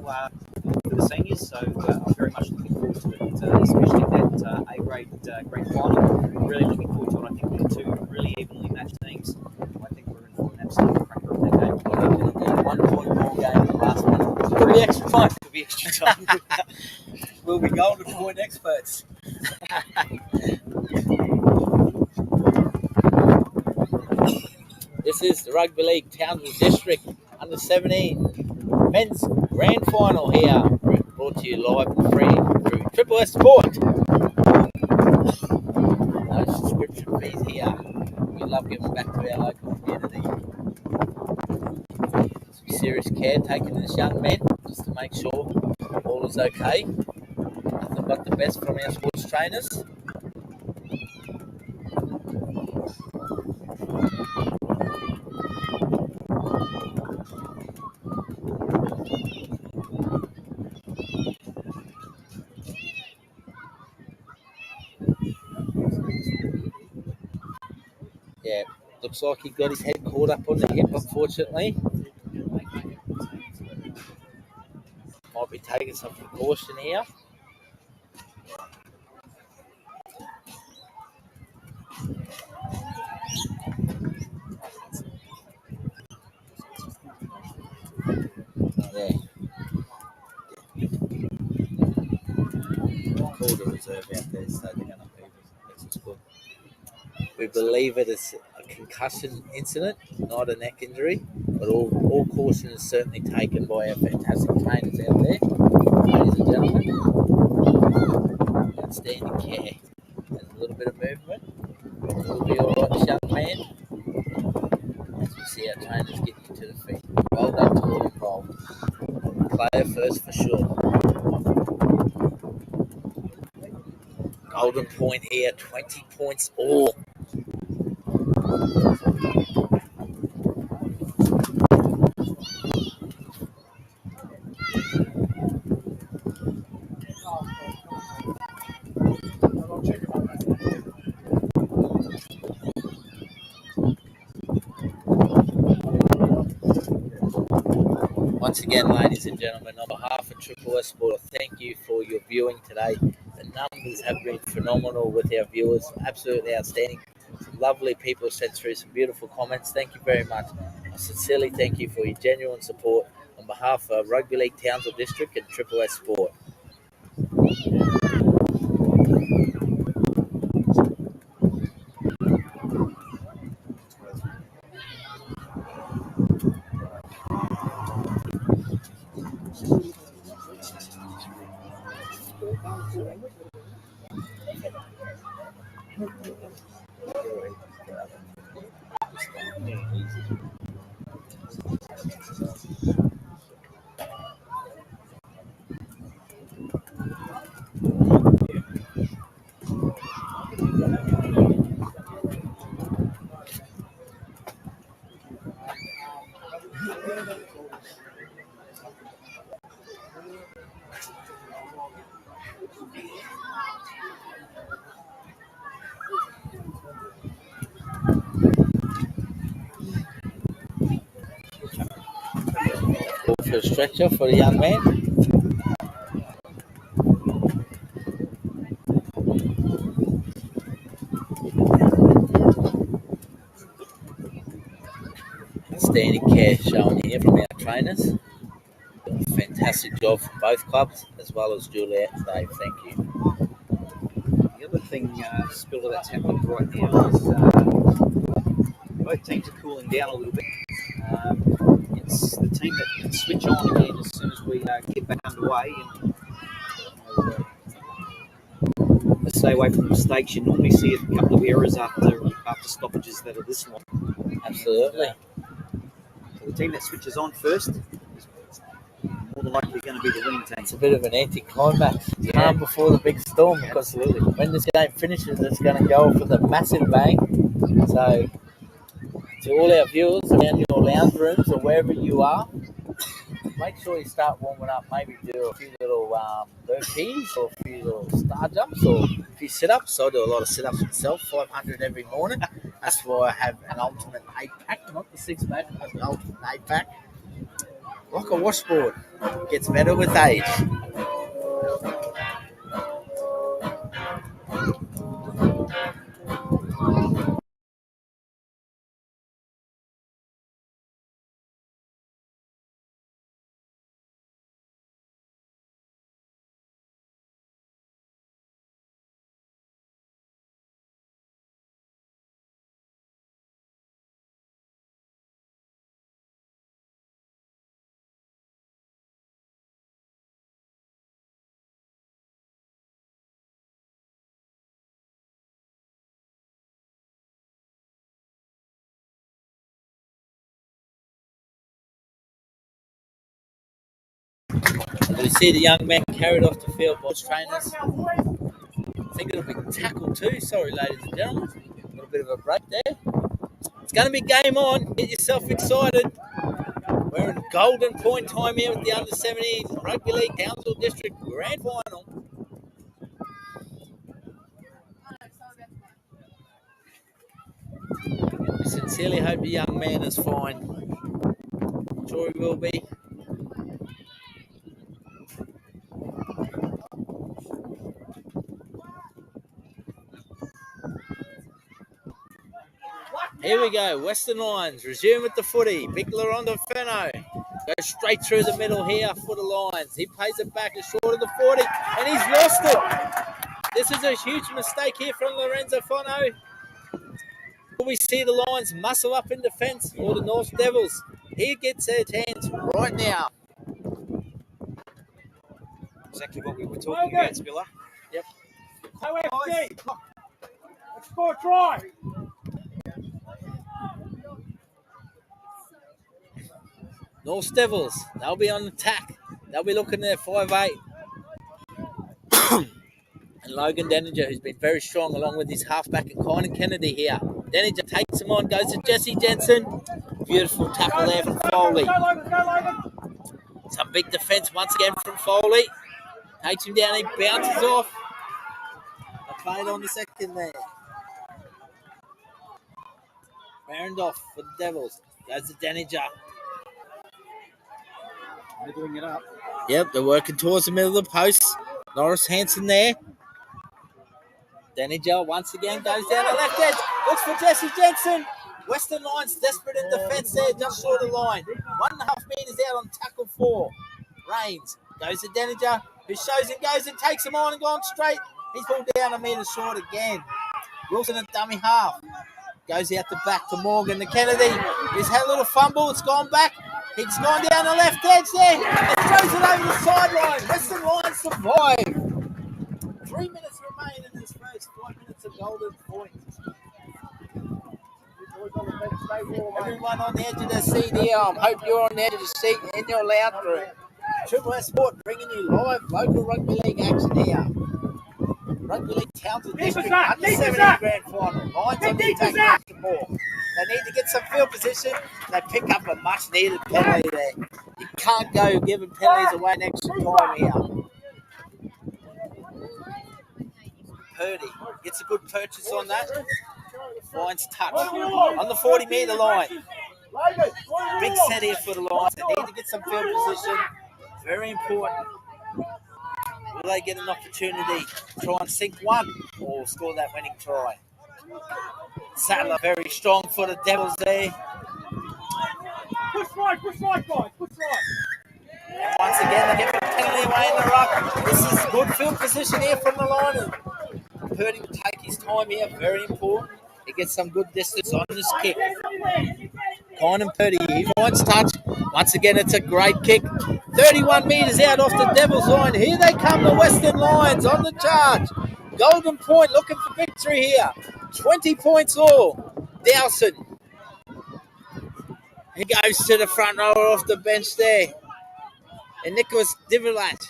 for the seniors, so I'm very much looking forward to it, especially that A-grade grand final. Really looking forward to it. I think we're 2 really evenly matched teams. I think we're in for an absolute cracker of that game. 1 point more game than the last one. Could be extra time. Could be extra time. We'll be Golden Point experts. This is the Rugby League Townsville District under 17 men's grand final here, brought to you live and free through WST Sport. No subscription fees here. We love giving back to our local community. Some serious care taken to this young man just to make sure all is okay. Nothing but the best from our sports trainers. Yeah, looks like he got his head caught up on the hip, unfortunately. Might be taking some precaution here. Yeah. Called a reserve out there, so they're going to move extra squad. We believe it is a concussion incident, not a neck injury, but all caution is certainly taken by our fantastic trainers out there, ladies and gentlemen. Outstanding care. There's a little bit of movement. It'll be all right, this young man. As we see our trainers getting to the feet. Well done to all involved. Player first for sure. Golden Point here, 20 points all. again, ladies and gentlemen, on behalf of Triple S Sport, thank you for your viewing today. The numbers have been phenomenal with our viewers, absolutely outstanding. Some lovely people sent through some beautiful comments. Thank you very much. I sincerely thank you for your genuine support on behalf of Rugby League Townsville District and Triple S Sport. Go for a stretcher for the young man. Outstanding care shown here from our trainers. Fantastic job from both clubs, as well as Juliet and Dave. Thank you. The other thing, Spiller, that's happening right now is both teams are cooling down a little bit. It's the team that can switch on again as soon as we get back underway and let's stay away from mistakes. You normally see a couple of errors after stoppages that are this long. Absolutely. So the team that switches on first is more than likely going to be the winning team. It's a bit of an anti-climax. Calm before the big storm, because Absolutely. when this game finishes, it's going to go with a massive bang. So, to all our viewers around your lounge rooms or wherever you are, make sure you start warming up. Maybe do a few little burpees or a few little star jumps or a few sit-ups. So I do a lot of sit-ups myself, 500 every morning. That's why I have an ultimate 8-pack, not the 6-pack, but an ultimate 8-pack. Like a washboard. Gets better with age. As we see the young man carried off the field by his trainers. I think it'll be tackled too. Sorry, ladies and gentlemen. A little bit of a break there. It's going to be game on. Get yourself excited. We're in golden point time here with the under-17 Rugby League Townsville District Grand Final. We sincerely hope the young man is fine. I'm sure he will be. Here we go, Western Lions resume with the footy. Big Laronda Fenno goes straight through the middle here for the Lions. He plays it back as short of the 40 and he's lost it. This is a huge mistake here from Lorenzo Fenno. Will we see the Lions muscle up in defence or the North Devils? He gets their chance right now. Exactly what we were talking about, Spiller. Yep. WST, let's score a try. North Devils, they'll be on attack. They'll be looking at 5'8". And Logan Denninger, who's been very strong, along with his halfback and Kynan Kennedy here. Denninger takes him on, goes to Jesse Jensen. Beautiful tackle there from Foley. Some big defence once again from Foley. Takes him down, he bounces off. I played on the second there. Barrendoff for the Devils. Goes to Denninger. Middling it up. Yep, they're working towards the middle of the post. Norris Hansen there. Daniger once again goes down the left edge. Looks for Jesse Jensen. Western Lions desperate in defence there, just short of line. 1.5 metres out on tackle 4. Rains goes to Daniger, who shows and goes and takes him on and gone straight. He's pulled down a metre short again. Wilson at dummy half. Goes out the back to Morgan. The Kennedy. He's had a little fumble. It's gone back. He's gone down the left edge there. It throws it over the sideline. Western Lions survive. 3 minutes remain in this first 5 minutes of golden points. Everyone on the edge of the seat here. I hope you're on the edge of the seat in your lounge room. Triple S Sport bringing you live local rugby league action here. Rugby League Townsville District under 17 grand final. Lions on the attack against the ball. They need to get some field position. They pick up a much needed penalty there. You can't go giving penalties away an extra time here. Purdy gets a good purchase on that. Lions touch on the 40-metre line. Big set here for the Lions. They need to get some field position. Very important. Will they get an opportunity to try and sink one or score that winning try? Sattler very strong for the Devils there. Push right, guys, push right. And once again, they get the penalty away in the ruck. This is good field position here from the line. Purdy will take his time here, very important. He gets some good distance on this kick. Kynan Purdy, he finds touch. Once again, it's a great kick. 31 metres out off the Devils line. Here they come, the Western Lions on the charge. Golden Point looking for victory here. 20 points all. Dowson. He goes to the front rower off the bench there. And Nicholas Divilat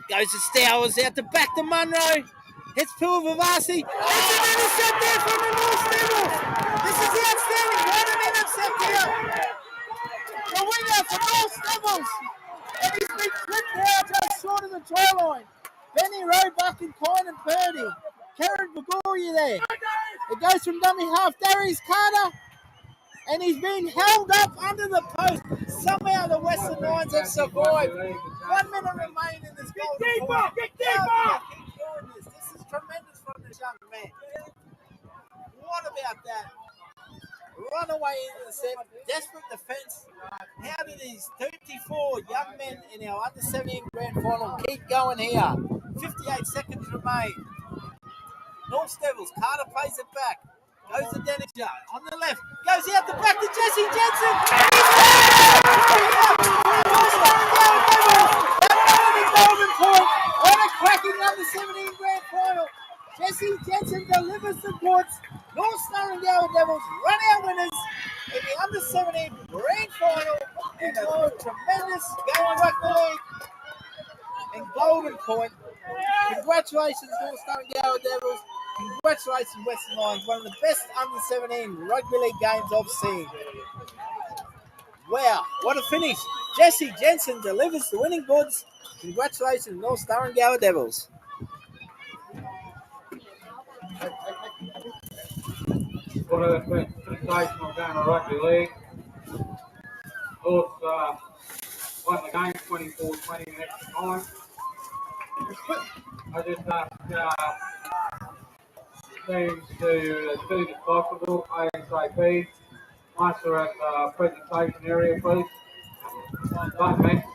goes to Stowers out the back to Munro. Hits Pulavasi. It's an intercept there from the North Devils. This is outstanding. What an intercept here. The winger for North Devils. And he's been clipped out just short of the try line. Benny Roebuck and Kynan Purdy. Karen Bagoria there. It goes from dummy half. Darius Carter. And he's been held up under the post. Somehow the Western Lions have survived. 1 minute remain in this golden point. Get deeper! This is tremendous from this young man. What about that? Runaway into the set. Desperate defence. How did these 34 young men in our under 17 grand final keep going here? 58 seconds remain. North Devils. Carter plays it back. Goes to Deniger on the left. Goes out the back to Jesse Jensen. Golden Point on a cracking under 17 grand final. Jesse Jensen delivers the goods. North Starringale Devils run our winners in the under 17 grand final in a tremendous game of rugby league in Golden Point. Congratulations, North Starringale Devils. Congratulations, Western Lions. One of the best under 17 rugby league games I've seen. Wow, what a finish. Jesse Jensen delivers the winning goods. Congratulations, North Starringale Devils. What a sensational game of rugby league. North won the game 24-20 in extra time. I just asked teams to, as soon as possible, ASAP, muster at the presentation area, please. Thank you.